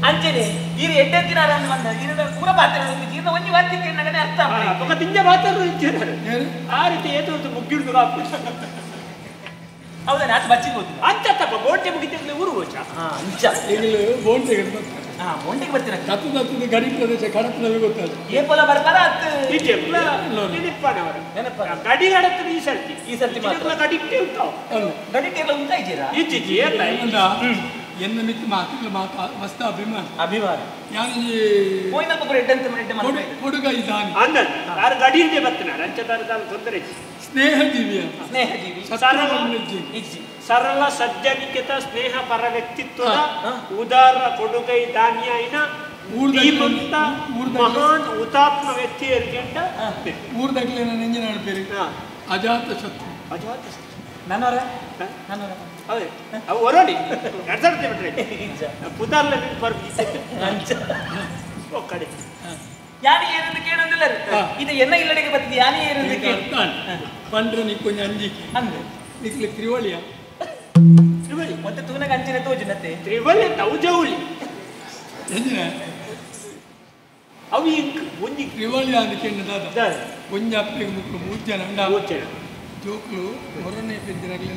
ಅಂಚನೆ ಈರು ಎಡ್ಡೆತ್ತಿನ ಬಂದ ಈರ ಪೂರ ಪಾತ್ರ ಈರ್ನ ಒಂಜಿ ವಾರ್ತಿಗೆ ನಗನೆ ಅರ್ಥ ಪಕ್ಕ ತಿಂಜ ಮಾತಾಡ್ರು ಆ ರೀತಿ ಏತು ಮುಗ್ಗಿಡ್ದು ಹೌದಾ ಅದು ಬಚ್ಚಿಬೋದು ಅಂತಪ್ಪ ಬೋಟೆ ಮುಗಿತಿರ್ಲಿ ಊರು ಹೋಚ ಅಂಚ ಈಗಲೂ ಬೋಂಟೆಗೆ ಬೋಂಟಿಗೆ ಬರ್ತೀರ ಕತ್ತದ ಗಡಿ ಪ್ರದೇಶ ಕಡತನವೇ ಗೊತ್ತಾಯ್ತು ಏಪಲ ಬರ್ತಾರ ಗಡಿ ಹಡತ್ರ ಈ ಸರ್ತಿ ಗಡಿಟ್ಟೆ ಎಲ್ಲ ಉಂಟಾ ಇದ್ದೀರಾ ಎನ್ನ ಮಿತ್ತು ಮಾತುಗಳು ಮಸ್ತ ಅಭಿಮಾನ ಕೊಡುಗ ಇದ್ದಾನೆ ಯಾರು ಗಡಿ ಹಿಂದೆ ಬರ್ತಾನೆ ರಂಚದಾರ ತೊಂದರೆ ಸ್ನೇಹಜೀವಿಯ ಸರಳ ಸಜ್ಜನಿಕೆತ ಸ್ನೇಹ ಪರ ವ್ಯಕ್ತಿತ್ವದ ಉದಾರ ಕೊಡುಗೈ ದಾನಿಯಾಯಿನ ಮಹಾನ್ ಹುತಾತ್ಮ ವ್ಯಕ್ತಿ ಎರ್ಗೆಂಡ ಊರ್ದಾಗಲೇ ನಾನು ಎಂಜಿನ ಹೇಳ್ಬೇರಿ ಅಜಾತ ಶತ್ರು ನನ್ನವರ ಅದೇ ಅವು ಹೊರಡಿ ನಡ್ಸಾಡ್ತೇವೆ ಬಿಟ್ರೆ ಪುತಾರ್ಲ ಕಡೆ ಯಾನಿ ಏನೆಂದು ಕೇಳೋದಿಲ್ಲ ಇದು ಎನ್ನ ಇಲ್ಲಡೆಗೆ ಬರ್ತಿದೆ ಯಾನಿ ಏನೆಂದು ಕೇಳಿ ಪಂಡ್ರೆ ನೀ ಕೊಂಚ ಅಂಜಿಕೆ ಅಂದ್ರೆ ನಿಕ್ಲಿ ತ್ರಿವಳಿಯ ತ್ರಿವಳಿ ಮತ್ತೆ ತೂನಗ ಅಂಚಿನ ತೋಜಿನತ್ತೆ ತ್ರಿವಳಿ ತೌಜೌಳಿ ಎಂಜಿನ ಅವು ಒಂಜಿ ತ್ರಿವಳಿ ಅಂದ್ಕೊಂಡು ದಾದ ಒಂಜ ಅಪ್ಪಲಿಗೆ ಮುಕ್ಳು 3 ಜನ ಅಂಡ ಜೋಕ್ಲು ಹೊರನೆ ಬೆದ್ದಿನಾಗಲಿ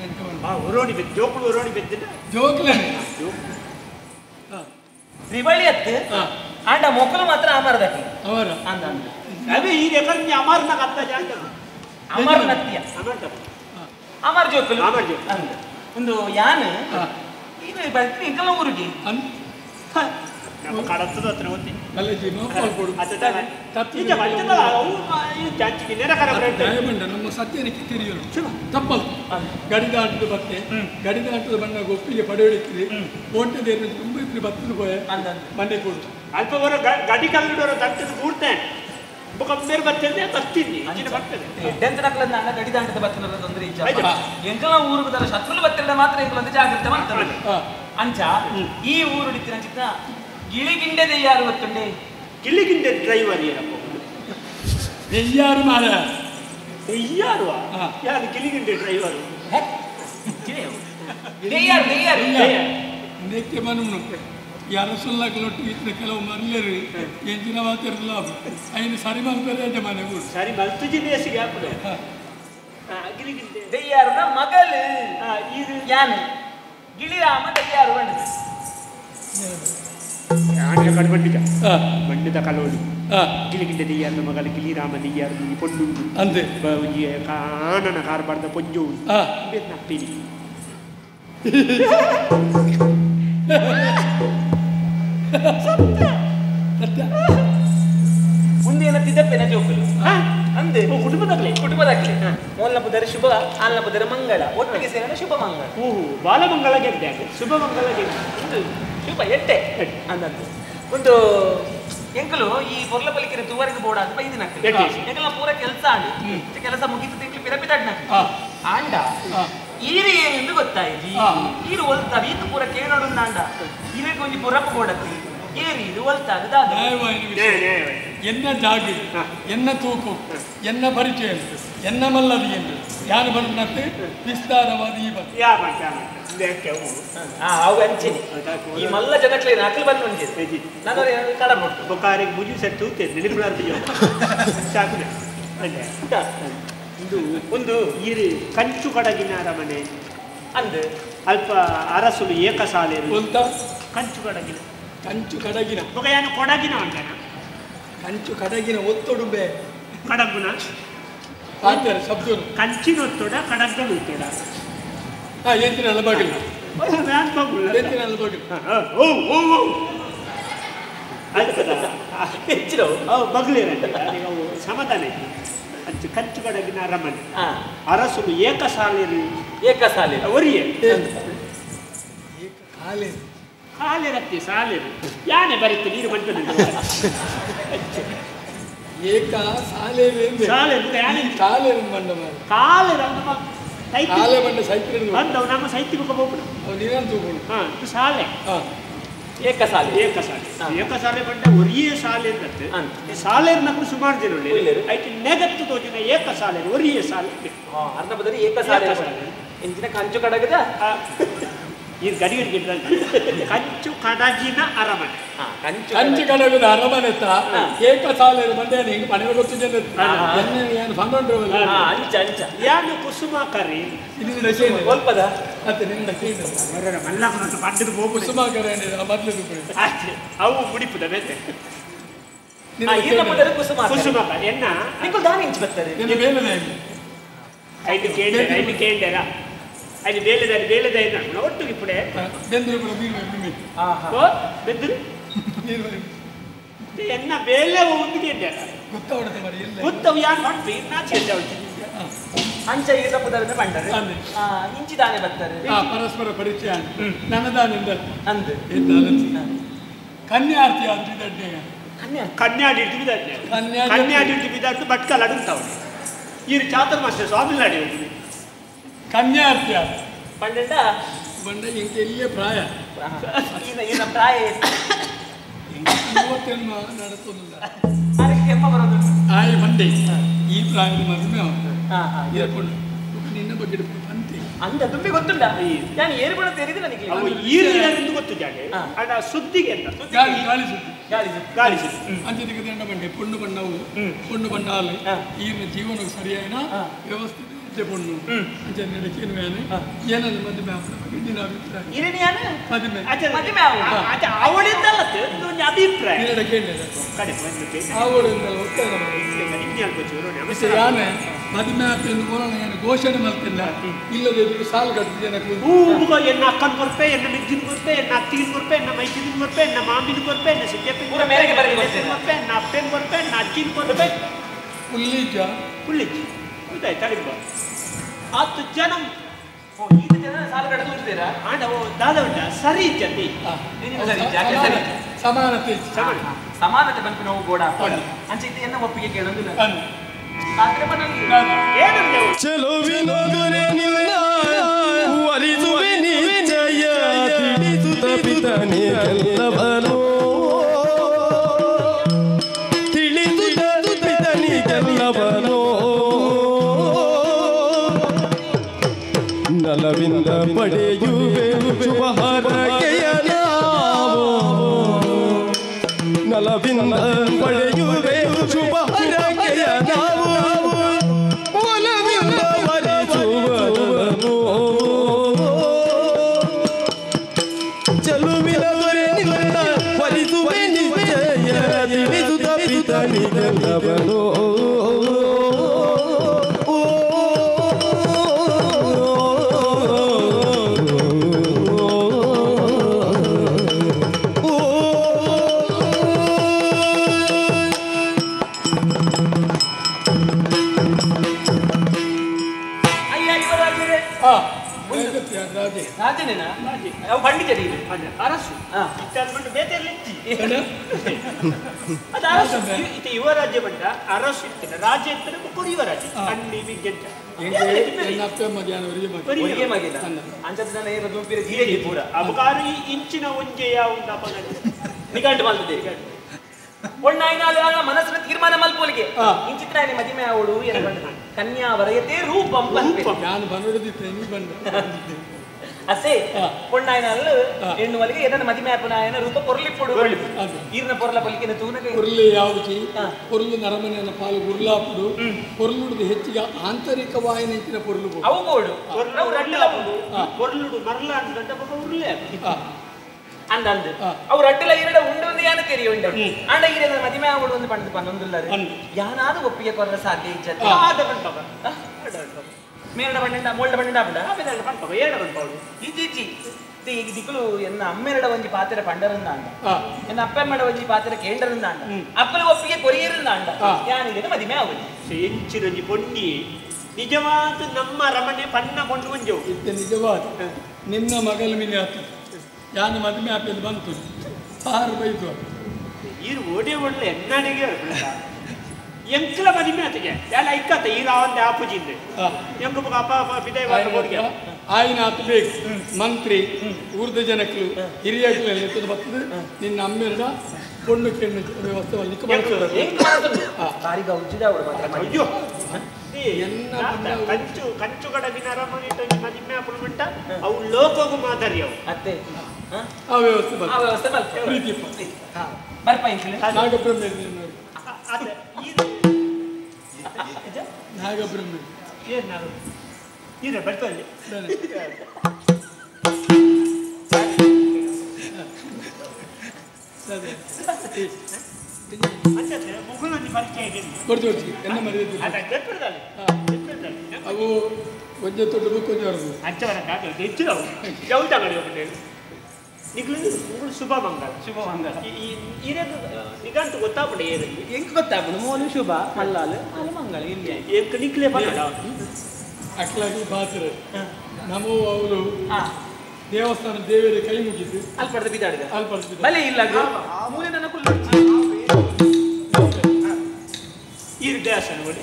ಹೊರೋಣಿ ಬೆದ್ದು ಜೋಕ್ಲು ಹೊರೋಣಿ ಬೆದ್ದಿನ ಜೋಕ್ಲೇ ತ್ರಿವಳಿ ಅತ್ತೆ ಆಂಡ ಮೊಕ್ಕಲು ಮಾತ್ರ ಅಮರದಕ್ಕೆ ಅವರ ಅಂದ ಅದೇ ಈ ರೆಕರ್ಡ್ ಅಮರ್ನಾಗ ಅತ್ತ ಜಾಗ ಅಮರ್ ನತ್ಯ ಅಮರ್ ಜೋಕಲು ಅಂದ ಒಂದು ಯಾನ್ ಇದು ಬರ್ತೀನಿ ಇಂಕಲ ಊರಿಗೆ ನಮ್ಮ ಕಡತ್ತದ ಹತ್ರ ಓದಿ ಕಲೆಜಿ ನೋಪಾಲ್ ಕೊಡು ಈಗ ಬಂದದ ಅವು ಈ ಜಾತಿಗೆ ನೆರಕರ ಬಂಡ ನಮ್ಮ ಸತ್ಯನಿಕ್ಕೆ ತಿರಿಯರು ತಪ್ಪಲ್ ಗಡಿದಾಟದ ಬತ್ತೆ ಗಡಿದಾಟದ ಬಣ್ಣ ಒಪ್ಪಿಗೆ ಪಡೆಯಲಿಕ್ಕಿದೆ ಓಟದೇರು ತುಂಬ ಇಬ್ಬರು ಬತ್ತಲು ಹೋಯ ಮನೆ ಕೊಡು ಅಲ್ಪ ಬರೋ ಗಡಿ ಕಲ್ಲಿಡೋರು ತಟ್ಟದ ಕೂಡ್ತೇನೆ ಬೇರೆ ಬರ್ತದೆ ತರ್ತೀನಿ ಬರ್ತದೆ ಎಡ್ಡೆಂತ ನಕಲನ್ನ ಅಣ್ಣ ಗಡಿದಾಟದ ಬತ್ತನ ತೊಂದರೆ ಎಂಕಲ ಊರುಗದಲ್ಲ ಶತ್ರುಲು ಬತ್ತಿರದ ಮಾತ್ರ ಎಂಕಲೊಂದು ಜಾಗ್ರತೆ ಮಾಡ್ತಾರೆ ಅಂಚ ಈ ಊರು ಹಿಡಿತಿನ ಚಿತ್ರ ಗಿಳಿಗಿಂಡೆ ದೆಯ್ಯಾರು ಗೊತ್ತುಂಡೆ ಗಿಳಿಗಿಂಡೆ ಡ್ರೈವರ್ ಏನಪ್ಪ ದೆಯ್ಯಾರು ಮಾರ ದೆಯ್ಯಾರು ಯಾರು ಗಿಳಿಗಿಂಡೆ ಡ್ರೈವರು ದೆಯ್ಯಾರು ದೆಯ್ಯಾರು ನೆಕ್ಕೆ ಮನು ಯಾರಸೊಲ್ಲೊಟ್ಟಿಗೆ ಇದ್ರೆ ಕೆಲವು ಮರ್ಲೇರು ಎಂಚಿನ ಮಾತಿರಲ್ಲ ಐನು ಸರಿ ಮಾಡ್ತಾರೆ ಮನೆಗೂ ಸರಿ ಮಲ್ತುಜಿ ದೇಶಿಗೆ ಹಾಕಿದೆ ಗಿಳಿಗಿಂಡೆ ದೆಯ್ಯಾರುನ ಮಗಳು ಯಾನು ಗಿಳಿರಾಮ ದೆಯ್ಯಾರು ಬಂದ ಆನೆ ಕಡ್ಬಂಡಿಗ ಬಣ್ಣದ ಕಲೋಡಿ ಗಿಲಿಗಿಂದ ದೀಯಾರ್ನ ಮಗಳ ಗಿಲಿರಾಮ ದೀಯಾರ್ನ ಪೊಂಡು ಅಂತೆ ಕಾನನ ಕಾರ್ಬಾರ್ದ ಪೊಂಜು ನಪ್ಪಿನಿ ಮುಂದೆ ಏನತ್ತಿದ್ದ ಪೆನ ಜೋಕಲು ಅಂದೆ ಕುಟುಂಬದಾಗ್ಲಿ ಮೊದಲ ಪುದರ ಶುಭ ಆಲ್ನ ಪುದರ ಮಂಗಳ ಒಟ್ಟಿಗೆ ಸೇರೋಣ ಶುಭ ಮಂಗಳ ಬಾಲಮಂಗಳ ಗೆದ್ದೆ ಶುಭ ಮಂಗಳ ಗೆದ್ದೆ ಶುಭ ಎಟ್ಟೆ ಅಂದಂತೆ ಒಂದು ಎಂಕಲು ಈ ಪೊರ್ಲ ಪಲಿಕಿನ ತೂವರೆಗೆ ಬೋಡ ಅಂತ ಬೈದಿನ ಎಂಕಲ ಪೂರ ಕೆಲಸ ಆಡಿ ಕೆಲಸ ಮುಗಿತು ತಿಂಗಳು ಪಿರಪಿದಾಡ್ನ ಆಂಡ ಈರಿ ಏನೆಂದು ಗೊತ್ತಾಯ್ತು ಈರು ಒಲ್ತಾವ ಈತು ಪೂರ ಕೇಳೋಡು ಆಂಡ ಈರಿಗೆ ಒಂದು ಪುರಪ್ಪ ಬೋಡತ್ತಿ ಏರಿ ಇದು ಒಲ್ತಾಗದ என்ன ஜாகு என்ன தூக்கம் என்ன பரிச்சயம் என்ன மல்லது என்று யாரு பண்ணது விஸ்தாரவாதி ಅವು ಅಂಚೆನಿ ಈ ಮಲ್ಲ ಜನಕ್ಕೆ ನಕಲು ಬಂದು ಬಂದಿದೆ ನಾನು ಕಡ ಮಾಡ್ತು ಬೊಕಾರಿಗೆ ಮುಜು ಸೆಟ್ಟು ನೆನಪಿನಾರ್ತೀಯೋ ಸಾಕು ಒಂದು ಈರು ಕಂಚು ಕಡಗಿನ ಅರಮನೆ ಅಂದು ಅಲ್ಪ ಅರಸುಲು ಏಕಸಾಲೆ ಕಂಚು ಕಡಗಿನ ಬೊಕಯಾನು ಕೊಡಗಿನ ಅಂತಾನ ಕಂಚು ಕಡಗಿನ ಒತ್ತೊಡುಂಬೆ ಕಡಗುನ ಆಯ್ತಾರೆ ಶಬ್ದ ಕಂಚಿನ ಒತ್ತೊಡ ಕಡಗನ ಒತ್ತೊಡ ಎಂತಿನ ಅಲಬಾಗಿಲ್ಲ ಎಂತಿನ ಅಲಬಾಗಿಲ್ಲ ಹೆಚ್ಚಿನ ಬಗ್ಲಿರ ಸಮಾಧಾನ ಐತಿ ಅಂಚು ಕಂಚು ಕಡಗಿನ ಅರಮನೆ ಅರಸುಲು ಏಕಸಾಲೆ ಒರಿಯೇ ಕಾಲೇರತ್ತಿ ಸಾಲೇರು ಯಾನೆ ಬರುತ್ತೆ ನೀರು ಬಂತು ಏಕ ಸಾಲೇರು ಕಾಲೇರು ಮಂಡ ಕಾಲೆ ಮಂಡ ಸೈಕಲ್ ಬಂದವು ನಮ್ಮ ಸೈತಿ ಬುಕ್ಕ ಹೋಗ್ಬಿಡು ನೀವೇನು ತಗೊಂಡು ಸಾಲೆ ಏಕಸಾಲೆ ಬಂಡ ಒರಿಯೇ ಸಾಲೆ ಅಂತ ಸಾಲೇರು ನಮ್ಗೆ ಸುಮಾರು ಜನ ಐತಿ ನೆಗತ್ತು ತೋಜಿನ ಏಕಸಾಲೆ ಒರಿಯೇ ಸಾಲೆ ಅರ್ಧ ಬದರಿ ಏಕಸಾಲೆ ಇಂಚಿನ ಕಂಚು ಕಡಗದ ಈ ಗಡಿಗಡಿಗೆ ಕಂಚು ಕಡಗಿನ ಅರಮನೆ ಕಂಚು ಕಡಗಿನ ಅರಮನೆ ಏಕ ಸಾಲ ಬಂದೆ ಹಿಂಗೆ ಮನೆ ಗೊತ್ತಿದ್ದೇನೆ ಅಂಚ ಅಂಚ ಯಾನು ಕುಸುಮಾಕರಿ ಸ್ವಲ್ಪದ ಮತ್ತೆ ನಿನ್ನ ಮಲ್ಲಪ್ಪನ ಪಂಡದ ಹೋಗು ಕುಸುಮಾಕರ ಮೊದಲು ಅವು ಮುಡಿಪುದ ಬೇತೆ ಕುಸುಮಾಕರ ಎನ್ನ ನಿಂಗೆ ದಾನಿ ಇಂಚು ಬರ್ತಾರೆ ಐದು ಕೇಂದ್ರ అది వేలేదైనా ఒట్టుకి ఇప్పుడే బెదురు ఎన్న వేలే ఉంది గుత్తవు యాన్ పంపి నా చేద్దాం ಅಂಚ ಈ ತಪ್ಪುದರನ್ನ ಬಂಡರೆ ಇಂಚಿ ದಾನೆ ಬರ್ತಾರೆ ಪರಸ್ಪರ ಪರಿಚಯ ನನ್ನದಾನಿಂದ ಅಂದು ಕನ್ಯಾರ್ಥಿ ಅಂತಿದ್ದೆ ಕನ್ಯಾಡಿ ಬಿದ್ದಾಡ್ತು ಬಟ್ಕಲ್ ಅಡುಗ್ತಾವ ಈ ಚಾತುರ್ ಮಾಸ್ಟರ್ ಸ್ವಾಮಿನಾಡಿ ಕನ್ಯಾರ್ಥಿ ಪಂಡ ಬಂಡ ಇಂಕ ಇಲ್ಲೇ ಪ್ರಾಯ ಈನ ಪ್ರಾಯ ಇವತ್ತೇನು ನಡೆಸೋದಿಲ್ಲ ಅದಕ್ಕೆ ಕೆಮ್ಮ ಬರೋದು ಆಯ್ ಬಂದೆ ಈ ಪ್ರಾಯದ ಮದುವೆ ಇರ್ಕೊಂಡು ನಿನ್ನ ಬಗ್ಗೆ ಅಂತೆ ಅಂದ ತುಂಬಿ ಗೊತ್ತುಂಡ ನಾನು ಏನು ಕೂಡ ತೆರೆದು ನನಗೆ ಈರು ಗೊತ್ತು ಜಾಗೆ ಅಣ್ಣ ಸುದ್ದಿಗೆ ಅಂತ ಗಾಳಿ ಸುದ್ದಿ ಅಂಚದಿಗೆ ದಂಡ ಬಂಡೆ ಪೊಣ್ಣು ಬಂಡಾಲು ಈಗಿನ ಜೀವನಕ್ಕೆ ಸರಿಯಾದ ವ್ಯವಸ್ಥೆ ಪೊಣ್ಣು ಅಂಚೆ ನಡಕೇನು ಏನನ್ನು ಮದುವೆ ನಿನ್ನ ಅಭಿಪ್ರಾಯ ಯಾನೆ ಮದುವೆ ಆಪೆಂದು ಬೋಲನ ಏನು ಘೋಷಣೆ ಮಾಡ್ತಿಲ್ಲ ಇಲ್ಲದೆ ಸಾಲು ಕಟ್ಟಿದ್ದೇನೆ ಎನ್ನ ಅಕ್ಕನ ಕೊರ್ಪೆ ಎನ್ನ ಮಿಜ್ಜಿನ ಕೊರ್ಪೆ ಎನ್ನ ಅತ್ತಿನ ಕೊರ್ಪೆ ಎನ್ನ ಮೈಜಿನ ಕೊರ್ಪೆ ಎನ್ನ ಮಾಮಿನ ಕೊರ್ಪೆ ಎನ್ನ ಸಿದ್ದಪ್ಪನ ಕೊರ್ಪೆ ಎನ್ನ ಅಪ್ಪನ ಕೊರ್ಪೆ ಎನ್ನ ಅಜ್ಜಿನ ಕೊರ್ಪೆ ಪುಲ್ಲಿಜ್ಜ ಗೊತ್ತಾಯ್ತಾ ಹತ್ತು ಜನ ಸಾಲು ಕಟ್ಟಿದ್ದು ಉಂಟಿದ್ದೀರಾ ದಾದ ಉಂಟ ಸರಿ ಜತಿ ಸಮಾನತೆ ಬಂತು ನಾವು ಗೋಡ ಅಂಚೆ ಇದು ಎನ್ನ ಒಪ್ಪಿಗೆ ಕೇಳೋದಿಲ್ಲ ನಲವಿಂದ ಪಡೆಯುವೆ ಶುಭಹಾರೈಕೆಯ ನಾವು ನಲವಿಂದ ಪಡೆಯುವೆ ಶುಭಹಾರೈಕೆಯ ನಾವು ಒಲವಿಂದ ವರಿಸುವನು ಚೆಲುವಿನ ದೊರೆ ನಿನ್ನ ವರಿಸುವೆ ಈತನಿಗೆಲ್ಲವನೋ ಯುವರಾಜ್ಯ ಬಂದ ಅರಸು ಇರ್ತದೆ ರಾಜ್ಯ ಇರ್ತದೆ ಕೊಡಿ ಯುವರಾಜ್ಯ ಅಣ್ಣಿ ವಿಜ್ಞಾನ ಅಬಕಾರಿ ಇಂಚಿನ ಒಂಜೆಯ ನಿಘಂಟು ಮಾಡ್ತದೆ ಮನಸ್ಸಿನ ತೀರ್ಮಾನ ಮಲ್ಪೋಲಿಗೆ ಇಂಚಿತ್ರ ಮದಿಮೆ ಅವಳು ಕನ್ಯಾ ವರಯತೆ ರೂಪಂ ಅಸೇ ಪೊಣ್ಣಾಯನಲ್ಲು ಹೆಣ್ಣು ಮಲ್ಲಿಗೆ ಏನ ಮದಿಮೆ ಆಪನಾಯನ ರೂಪ ಪೊರ್ಲಿ ಪೊಡು ಈರ್ನ ಪೊರ್ಲ ಪಲಿಕೆ ತೂನಕ ಪೊರ್ಲಿ ಯಾವುದು ಪೊರ್ಲು ನರಮನೆಯನ್ನ ಪಾಲು ಉರ್ಲಾಪುಡು ಪೊರ್ಲುಡು ಹೆಚ್ಚಿಗೆ ಆಂತರಿಕವಾಯಿ ನಿಂತಿನ ಪೊರ್ಲು ಅವು ಬೋಡು ಪೊರ್ಲುಡು ಮರಲ ಅಂತ ಉರ್ಲೆ ಅಂದಂದು ಅವ್ರು ಅಡ್ಡಲ ಎರಡ ಉಂಡು ಯಾನ ತೆರಿ ಉಂಡ ಅಂಡ ಈಗ ಮದಿಮೆ ಅವಳು ಒಂದು ಪಂಡ ಪನ್ನೊಂದುಲ್ಲರು ಯಾನಾದ ಒಪ್ಪಿಗೆ ಕೊರ್ರ ಸಾಧ್ಯ ಇಜ್ಜತ್ ಮೇರಡ ಬಣ್ಣ ಮೋಲ್ಡ ಬಣ್ಣ ಇಜ್ಜಿ ದಿಕ್ಕಲು ಎನ್ನ ಅಮ್ಮೆರಡ ಒಂಜಿ ಪಾತ್ರ ಪಂಡರಿಂದ ಅಂಡ ಎನ್ನ ಅಪ್ಪಮ್ಮಡ ಒಂಜಿ ಪಾತ್ರ ಕೇಂದ್ರದಿಂದ ಅಂಡ ಅಪ್ಪಲ ಒಪ್ಪಿಗೆ ಕೊರಿಯರಿಂದ ಅಂಡ ಯಾನಿಗೆ ಮದಿಮೆ ಅವಳು ಎಂಚಿರೊಂಜಿ ಪೊಂಡಿ ನಿಜವಾದ ನಮ್ಮ ರಮಣೆ ಪನ್ನ ಕೊಂಡು ಒಂಜವು ಇದು ನಿಜವಾದ ನಿನ್ನ ಮಗಲ ಮಿನಿ ಆತು ಯಾನು ಮದುವೆ ಆಪೆದು ಬಂತು ಆರು ಬೈತು ಈರು ಓಡೆ ಒಳ್ಳೆ ಎನ್ನಡಿಗೆ ಎಂಕಲ ಮದುವೆ ಆತಿಗೆ ಯಾಲ ಇಕ್ಕತ್ತ ಈಗ ಅವಂತೆ ಆಪುಜಿಂದೆ ಎಂಕ ಅಪ್ಪ ಬಿದೈ ಮಾಡ್ಬೋದಿಗೆ ಆಯ್ನ ಆತು ಬೇಕು ಮಂತ್ರಿ ಊರ್ದ ಜನಕ್ಕಳು ಹಿರಿಯಗಳು ಎತ್ತದ ಬರ್ತದೆ ನಿನ್ನ ಅಮ್ಮೆರಡ ಪೊಣ್ಣು ಕೆಣ್ಣು ವ್ಯವಸ್ಥೆ ಅಯ್ಯೋ ಕಂಚು ಕಂಚು ಗಡಗಿನ ಅರಮನೆ ಮದಿಮೆ ಅಪ್ಪುಂಟ ಅವು ಲೋಕಗು ಮಾದರಿ ಅವು ಅತ್ತೆ ಆ ವ್ಯವಸ್ಥೆ ಪ್ರೀತಿ ನಾಗಬ್ರಹ್ಮ ನಾಗಬ್ರಹ್ಮ ಏನು ಬರ್ತಲ್ಲಿ ಮುಗುಲೊಂದು ಪರಿಚಯ ಕೊಡ್ತೀವಿ ಎನ್ನ ಮರ್ಯಾದೆ ಅವು ಕೊಂಚ ತೊಟ್ಟು ಕೊಂಚ ಹೊರದು ಅಂಚವರ ಹೆಚ್ಚಿನವು ಯಾವ ತಗೊಳ್ಳಿ ಹೋಗ್ಬಿಟ್ಟೇಳಿ ನಿಗ್ಲು ಶುಭ ಮಂಗಳ ನಿಗಂತ ಗೊತ್ತಾಗ್ಬಿಡ ಏರಲ್ಲಿ ಹೆಂಗ್ ಗೊತ್ತಾಗ್ಬಿಡು ಮೂಲು ಶುಭ ಮಲ್ಲಾಲು ಅಲ್ಲಿ ಮಂಗಳ ಇಲ್ಲಿ ಎಂಕ ನಿಕ್ಲೆ ಬಂದ ಅಕ್ಲಾಗಿ ಬಾತ್ರ ನಮೋ ಅವರು ದೇವಸ್ಥಾನ ದೇವರಿಗೆ ಕೈ ಮುಗಿದ್ದು ಅಲ್ಪಡ್ದ ಬಿದ್ದಾಡಿದ ಅಲ್ಪಡ್ದ ಬಲೆ ಇಲ್ಲ ಮೂಲೆ ನನ್ನ ಕುಲ್ಲ ಈ ದೇವಸ್ಥಾನ ನೋಡಿ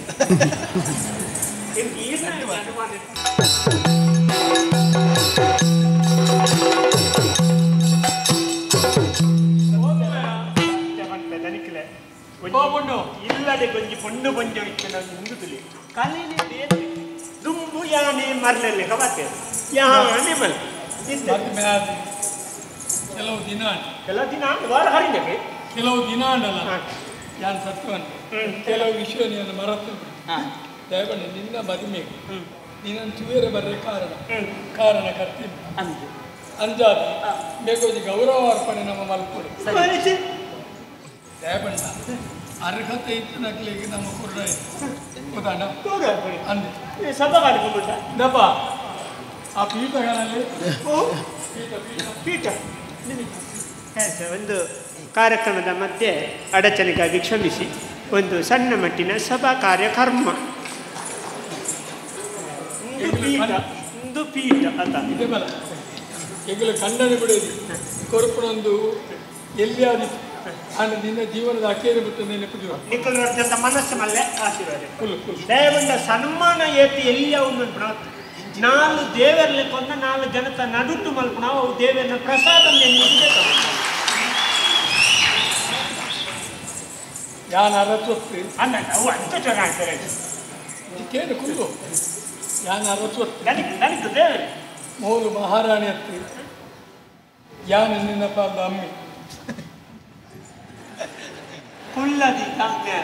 ಇಲ್ಲದೆ ಕೊಂಚಿ ಪೊಂಡು ಪೊಂಜ ಮುಂದು ತುಳಿ ಕಲೀಲಿ ದುಂಬು ಯಾನೆ ಮರ್ಲಲ್ಲಿ ಕಬಾತೆ ಯಾನೆ ಮಲ್ ಕೆಲವು ದಿನ ವಾರ ಹರಿದಕ್ಕೆ ಕೆಲವು ದಿನ ಅಂಡಲ್ಲ ಯಾನ್ ಸತ್ವನ್ ಕೆಲವು ವಿಷಯ ನೀನು ಮರತು ದಯಬಣ್ಣ ನಿನ್ನ ಮದುವೆಗೆ ನೀನನ್ನು ಚೂರೆ ಬರ್ರೆ ಕಾರಣ ಕರ್ತೀನಿ ಅಂಜಾದ ಬೇಕೋಜಿ ಗೌರವ ಅರ್ಪಣೆ ನಮ್ಮ ಮಲ್ಕೊಡು ದಯಬಣ್ಣ ಅರ್ಹತೆ ಇತ್ತು ನಕ್ಲಿಗೆ ನಮ್ಮ ಕುರ್ರ ಗೊತ್ತಾಂಡ ಅಂದೆ ಸಭಾ ಕಾಡ್ಕೊಂಡ್ಬಿಟ್ಟ ದಪ್ಪ ಆ ಪೀಠಗಳಲ್ಲಿ ಪೀಠ ಒಂದು ಕಾರ್ಯಕ್ರಮದ ಮಧ್ಯೆ ಅಡಚಣೆಗಾಗಿ ಕ್ಷಮಿಸಿ ಒಂದು ಸಣ್ಣ ಮಟ್ಟಿನ ಸಭಾ ಕಾರ್ಯಕ್ರಮ ಒಂದು ಪೀಠ ಅಂತ ಇದೆ ಬಲ ಈಗಲೂ ಖಂಡನೆ ಬಿಡೋದು ಕೊರಪಣೊಂದು ಎಲ್ಲಿಯಾದಿತ್ತು ಅಂದ್ರೆ ನಿನ್ನ ಜೀವನದ ಅಕ್ಕೇರಿ ಬಿಟ್ಟು ನೆನಪಿದ ಮನಸ್ಸು ಮಲ್ಲೆ ಆಶೀರ್ವಾದ ದಯಗೊಂಡ ಸನ್ಮಾನ ಏತಿ ಎಲ್ಲಿಯ ಒಂದು ನಾಲ್ಕು ದೇವರಲ್ಲಿ ಕೊಂದ ನಾಲ್ಕು ಜನತ ನಡುಟ್ಟು ಮಲ್ಪ ನಾವು ಅವು ದೇವರನ್ನ ಪ್ರಸಾದ ಯಾನ್ ಅರವತ್ತು ಅನ್ನ ಅವು ಅಂತ ಚೆನ್ನಾಗ್ತಾರೆ ಕೇಳು ಕುಂದು ಯಾನ್ ಅರವತ್ತು ನನಗೆ ದೇವರು ಮೂರು ಮಹಾರಾಣಿ ಹತ್ತಿ ಯಾನ ನಿನ್ನಪ್ಪ ಅಮ್ಮಿ ಕುಳ್ಳದಿ ಅಪ್ಪೆ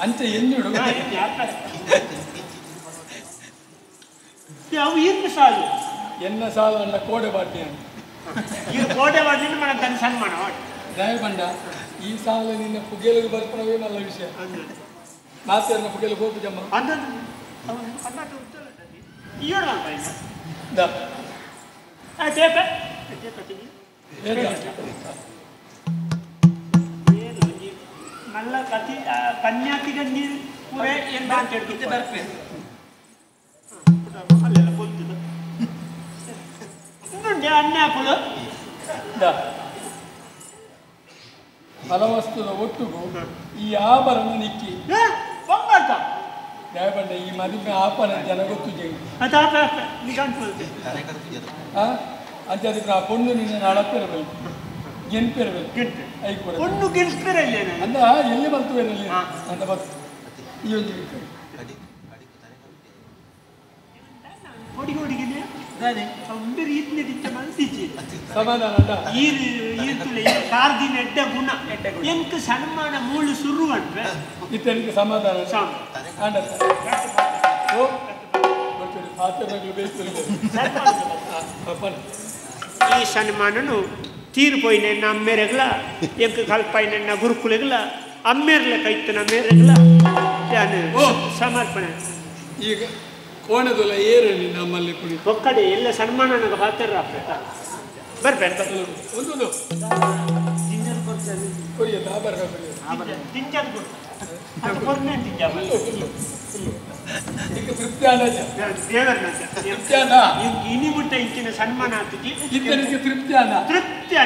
ಅಂತ ಎನ್ನುಡು ಯಾವ ಏನು ಸಾಲು ಎನ್ನ ಸಾಲ ಅಲ್ಲ ಕೋಡೆ ಬಾಟಿ ಅಂತ ಈ ಕೋಟೆ ಮಾಡಿದ್ರೆ మన దాని సన్మాన ದಯಬಂಡ ಈ ಸಾಲ ನಿನ್ನ ಪುಗೆಲಿಗೆ ಬರ್ಪಣವೇ ಮಲ್ಲ ವಿಷಯ ಮಾತೇರ್ನ ಪುಗೆಲಿಗೆ ಹೋಗು ಜಮ್ಮ ಅಂದ ಅಣ್ಣಾಟ ಉತ್ತಲ ಇಯೋಡ ಅಂತ ದ ಆ ಟೇಪ ಟೇಪ ನಲ್ಲ ಕತಿ ಕನ್ಯಾತಿಗೆ ನೀರು ಪೂರೇ ಏನು ಅಂತ ಹೇಳ್ತಿದ್ದೆ ಬರ್ಪೆ ಅಲ್ಲೆಲ್ಲ ಕೊಲ್ತಿದ್ದ ಇನ್ನೊಂದು ಅನ್ಯಾಪುಳು ಫಲವಸ್ತುದ ಒಟ್ಟುಗೂ ಈ ಆಭರಣ ನಿಕ್ಕಿ ಬಂಗಾಟ ದಯಬಂಡ ಈ ಮದುವೆ ಆಪನ ಜನ ಗೊತ್ತು ಜಂಗಿ ಅಂಚದಕ್ಕೆ ಆ ಪೊಣ್ಣು ನಿನ್ನ ಅಳಪಿರಬೇಕು ಗೆನ್ಪಿರಬೇಕು ಐ ಕೂಡ ಪೊಣ್ಣು ಗೆನ್ಪಿರಲ್ಲ ಅಂದ ಎಲ್ಲಿ ಬರ್ತವೇನಲ್ಲಿ ಅಂತ ಬರ್ತು ಈ ಒಂದು ಹೊಡಿಗೆ ಒಂದು ರೀತಿಯ ದಿಕ್ಕ ಮನಸ್ಸಿಚ್ಚಿ ಸಮಾಧಾನ ಈರ್ತುಲೆ ಕಾರ್ದಿನ ಎಡ್ಡ ಗುಣ ಎಂಕ ಸನ್ಮಾನ ಮೂಳು ಸುರು ಅಂದ್ರೆ ಇತನಿಗೆ ಸಮಾಧಾನ ಈ ಸನ್ಮಾನನು ತೀರ್ಪೋಯ್ನ ಅಮ್ಮೇರೆಗ್ಲ ಎಂಕ ಕಲ್ಪಾಯ್ನ ಗುರುಕುಲೆಗ್ಲ ಅಮ್ಮೇರ್ಲೆ ಕೈತನ ಮೇರೆಗ್ಲ ಸಮರ್ಪಣೆ ಈಗ ಕೋಣದಲ್ಲ ಏರಲ್ಲಿ ನಮ್ಮಲ್ಲಿ ಕುಡಿ ಒಕ್ಕಡೆ ಎಲ್ಲ ಸನ್ಮಾನ ನನಗೆ ಹಾತಾರ ಬರ್ಬೇಕು ಒಂದು ಕೊಡಿಯ ದಾಬರ್ ಈಗ ತೃಪ್ತಿಯಾನ ತೃಪ್ತಿಯಾನ ಇನಿ ಮುಟ್ಟ ಇಂಚಿನ ಸನ್ಮಾನ ಆಗ್ತದೆ ಇತನಿಗೆ ತೃಪ್ತಿಯಾನ ತೃಪ್ತಿ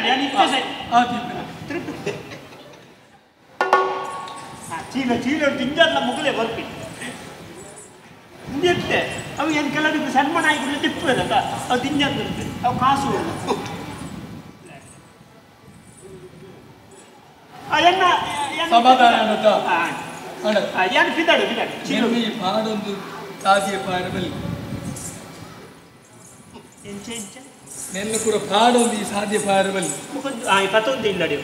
ಚೀಲ ಚೀಲ ತಿಂಜಲ್ಲ ಮುಗಲೇ ಬರ್ತೀನಿ ನಿಂತೆ ಅವು ಏನು ಕೆಲವರಿಗೆ ಸನ್ಮಾನ ಆಗಿಬಿಟ್ಟು ತಿಪ್ಪದಲ್ಲ ಅವು ತಿಂಜಂದಿರುತ್ತೆ ಅವು ಕಾಸು ಸಮಾಧಾನ ಏನು ಬಿದ್ದಾಡು ಬಿದ್ದಾಡು ಈ ಪಾಡೊಂದು ಸಾಧಿಯ ಪಾಡಬಲ್ಲಿ ನೆನ್ನ ಕೂಡ ಪಾಡೊಂದು ಈ ಸಾಧ್ಯ ಪಾಡಬಲ್ಲಿ ಪತ್ತೊಂದು ಇಲ್ಲಡಿ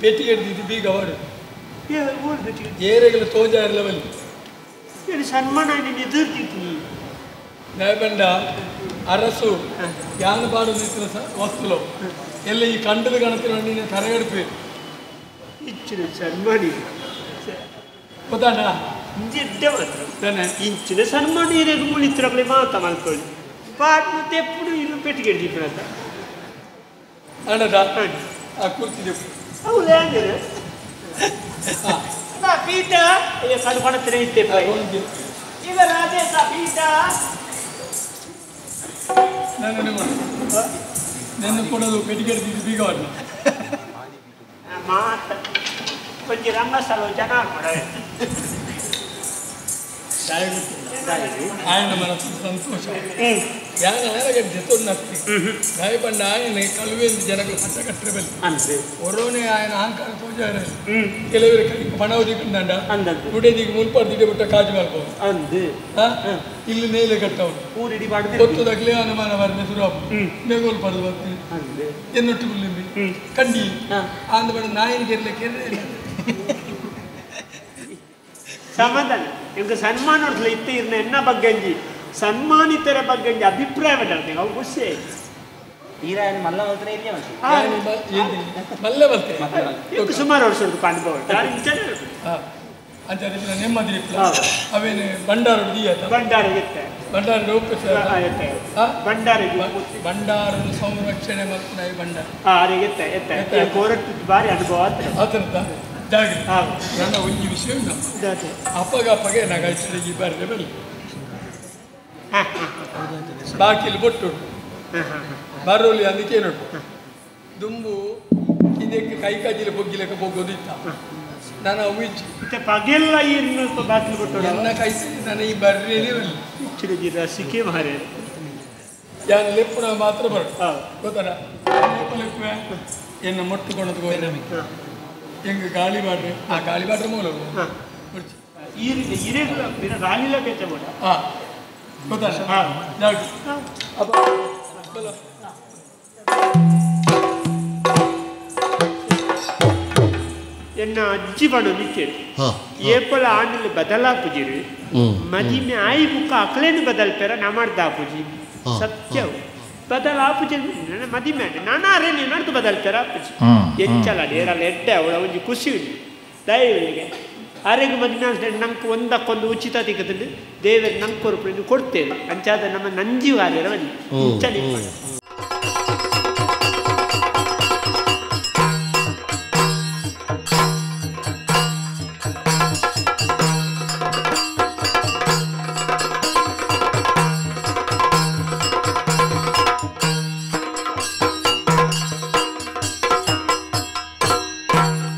ಪೆಟ್ಟಿ ಹಿಡಿದಿದ್ದು ಬೀಗ ವಾಡು ಏರೆಗಳ ತೋಜ ಇರಲವಲ್ಲಿ ಸನ್ಮಾನ ಎದುರ್ತಿತ್ತು ನಯಬಂಡ ಅರಸು ಯಾನ ಪಾಡು ವಸ್ತುಲು ಎಲ್ಲ ಈ ಕಂಡದ ಗಣತಿನ ನೀನು ತರಗಡಿಪಿ ಇಚ್ಚಿನ ಸನ್ಮಾನಿ ಗೊತ್ತಾಣ ಇಂಚಿನ ಸನ್ಮಾನ ಇರೋದು ಮುಳಿತ್ರಗಳೇ ಮಾತಾ ಮಾಡ್ಕೊಳ್ಳಿ ಪಾಟ್ ಮತ್ತೆ ಎప్పుడు ಇನ್ನು ಪೆಟ್ಟಿಗೆ ಹಿಡಿದಿತ್ತು ಅಣ್ಣದ ಆ ಕುರ್ತಿದೆ ಹೌದೇ ಪೀಠ ಕಡ್ಕೊಳತ್ತರ ಇದ್ದೆ ಈಗ ರಾಜೇಶ ಪೀಠ ನೆನ್ನು ಕೊಡೋದು ಪೆಟ್ಟಿಗೆ ಹಿಡಿದಿದ್ದು ಬೀಗವನ್ನು ಮಾತ ಕೊಂಚ ರಂಗಸ್ಥಳ ಜನ ఆయన మనసు సంతోషం యాన ఆయన జతొన్నత్తి భయపడ్డ ఆయన కలువేంది జనకులు పట్టకట్టబెల్లి ಒರೋನೆ ఆయన ಅಹಂಕಾರ ತೋಜಾರೆ ಕೆಲವರು ಪಣವ ದಿಕ್ಕಂಡ ದುಡೆ ದಿಕ್ಕ ಮುಲ್ಪಾಡು ದಿಡೆ ಬಿಟ್ಟ ಕಾಜು ಮಾಡ್ಬೋದು ಇಲ್ಲಿ ನೇಲೆ ಕಟ್ಟವನು ಗೊತ್ತದಾಗಲೇ ಅನುಮಾನ ಬರ್ನೆ ಸುರಾಪ ಮೇಗೋಲ್ ಪಡೆದು ಬರ್ತೀನಿ ಎನ್ನೊಟ್ಟು ಬಿಲ್ಲಿಂದಿ ಕಂಡಿ ಅಂದ ಬಡ ನಾಯಿನ ಗೆರ್ಲಿಕ್ಕೆ ಸಮಾಧಾನ ಈಗ ಸನ್ಮಾನೋರ್ಸ್ಲ ಇತ್ತು ಇರ್ನ ಎನ್ನ ಬಗ್ಗಂಜಿ ಸನ್ಮಾನಿತರ ಬಗ್ಗಂಜಿ ಅಭಿಪ್ರಾಯ ಬರ್ತದೆ ಅವು ಖುಷಿ ಈರಾಯನ ಮಲ್ಲ ಹೋದ್ರೆ ಇಲ್ಲಿ ಮಲ್ಲ ಬರ್ತೇನೆ ಸುಮಾರು ವರ್ಷದ ಅನುಭವ ಅಂತ ನೆಮ್ಮದಿ ಅವೇನು ಭಂಡಾರ ಭಂಡಾರ ಇತ್ತೆ ಭಂಡಾರ ಭಂಡಾರ ಭಂಡಾರದ ಸಂರಕ್ಷಣೆ ಮತ್ತು ನಾಯಿ ಭಂಡಾರ ಎತ್ತೆ ಕೋರಟ್ಟು ಬಾರಿ ಅನುಭವ ಆತನದ ಜಾಗ್ರಿ ನನ್ನ ಒಂದು ವಿಷಯ ಅಪ್ಪಗೆ ನಗಾಯಿಸಿದ ಬರ್ರೆ ಬಲ್ಲಿ ಬಾಕಿಲಿ ಬೊಟ್ಟು ಬರೋಲಿ ಅದಕ್ಕೆ ನೋಡು ದುಂಬು ಇದಕ್ಕೆ ಕೈ ಕಾಜಿಲೆ ಬೊಗ್ಗಿಲಕ್ಕೆ ಬೊಗ್ಗೋದಿತ್ತ ನಾನು ಅವಿಚ್ಚು ಮತ್ತೆ ಪಗೆಲ್ಲ ಏನು ಬಾಕಿಲು ಕೊಟ್ಟು ನನ್ನ ಕೈ ನಾನು ಈ ಬರ್ರೇಲಿ ಚಿರಜಿ ರಸಿಕೆ ಮಾರೆ ಯಾನು ಲೆಪ್ಪುನ ಮಾತ್ರ ಬರೋದು ಗೊತ್ತಾರ ಲೆಪ್ಪುವೆ ಎನ್ನ ಮೊಟ್ಟುಕೊಳದು ಹೋಯ್ತು ಹೆಂಗೆ ಗಾಳಿ ಬಾಡ್ರೆ ಆ ಗಾಳಿ ಬಾಡ್ರೆ ಮೂಲ ಗಾಳಿಲ ಕೆಚ್ಚ ಮಾಡ ಗೊತ್ತಾರ ಎನ್ನ ಅಜ್ಜಿ ಬಣ್ಣ ನಿಕ್ಕೆ ಏಪಲ ಆಂಡಿಲ್ ಬದಲಾಪುಜಿರು ಮದಿಮೆ ಆಯಿ ಬುಕ್ಕ ಅಕ್ಲೇನು ಬದಲ್ಪೇರ ನಮಾರ್ದಾಪುಜಿ ಸತ್ಯವು ಬದಲ ಆಪುಜಿ ನನ್ನ ಮದಿ ಮೇಲೆ ನಾನಾರೇ ನಡ್ದು ಬದಲ್ತಾರೆ ಆಪುಜಿ ಹೆಚ್ಚಲ್ಲ ಏರಲ್ಲ ಎಡ್ಡೆ ಅವಳ ಒಂಜಿ ಖುಷಿ ಉಂಟು ದಯವಿಗೆ ಆರೆಗೆ ಮದುವೆ ನಂಗೆ ಒಂದಕ್ಕೊಂದು ಉಚಿತ ತೆಗೆದು ದೇವರು ನಂಗೆ ಕೊಡ್ತೇವೆ ಅಂಚಾದ ನಮ್ಮ ನಂಜಿ ವಾರ್ಯರ ಬನ್ನಿ ಚಳಿ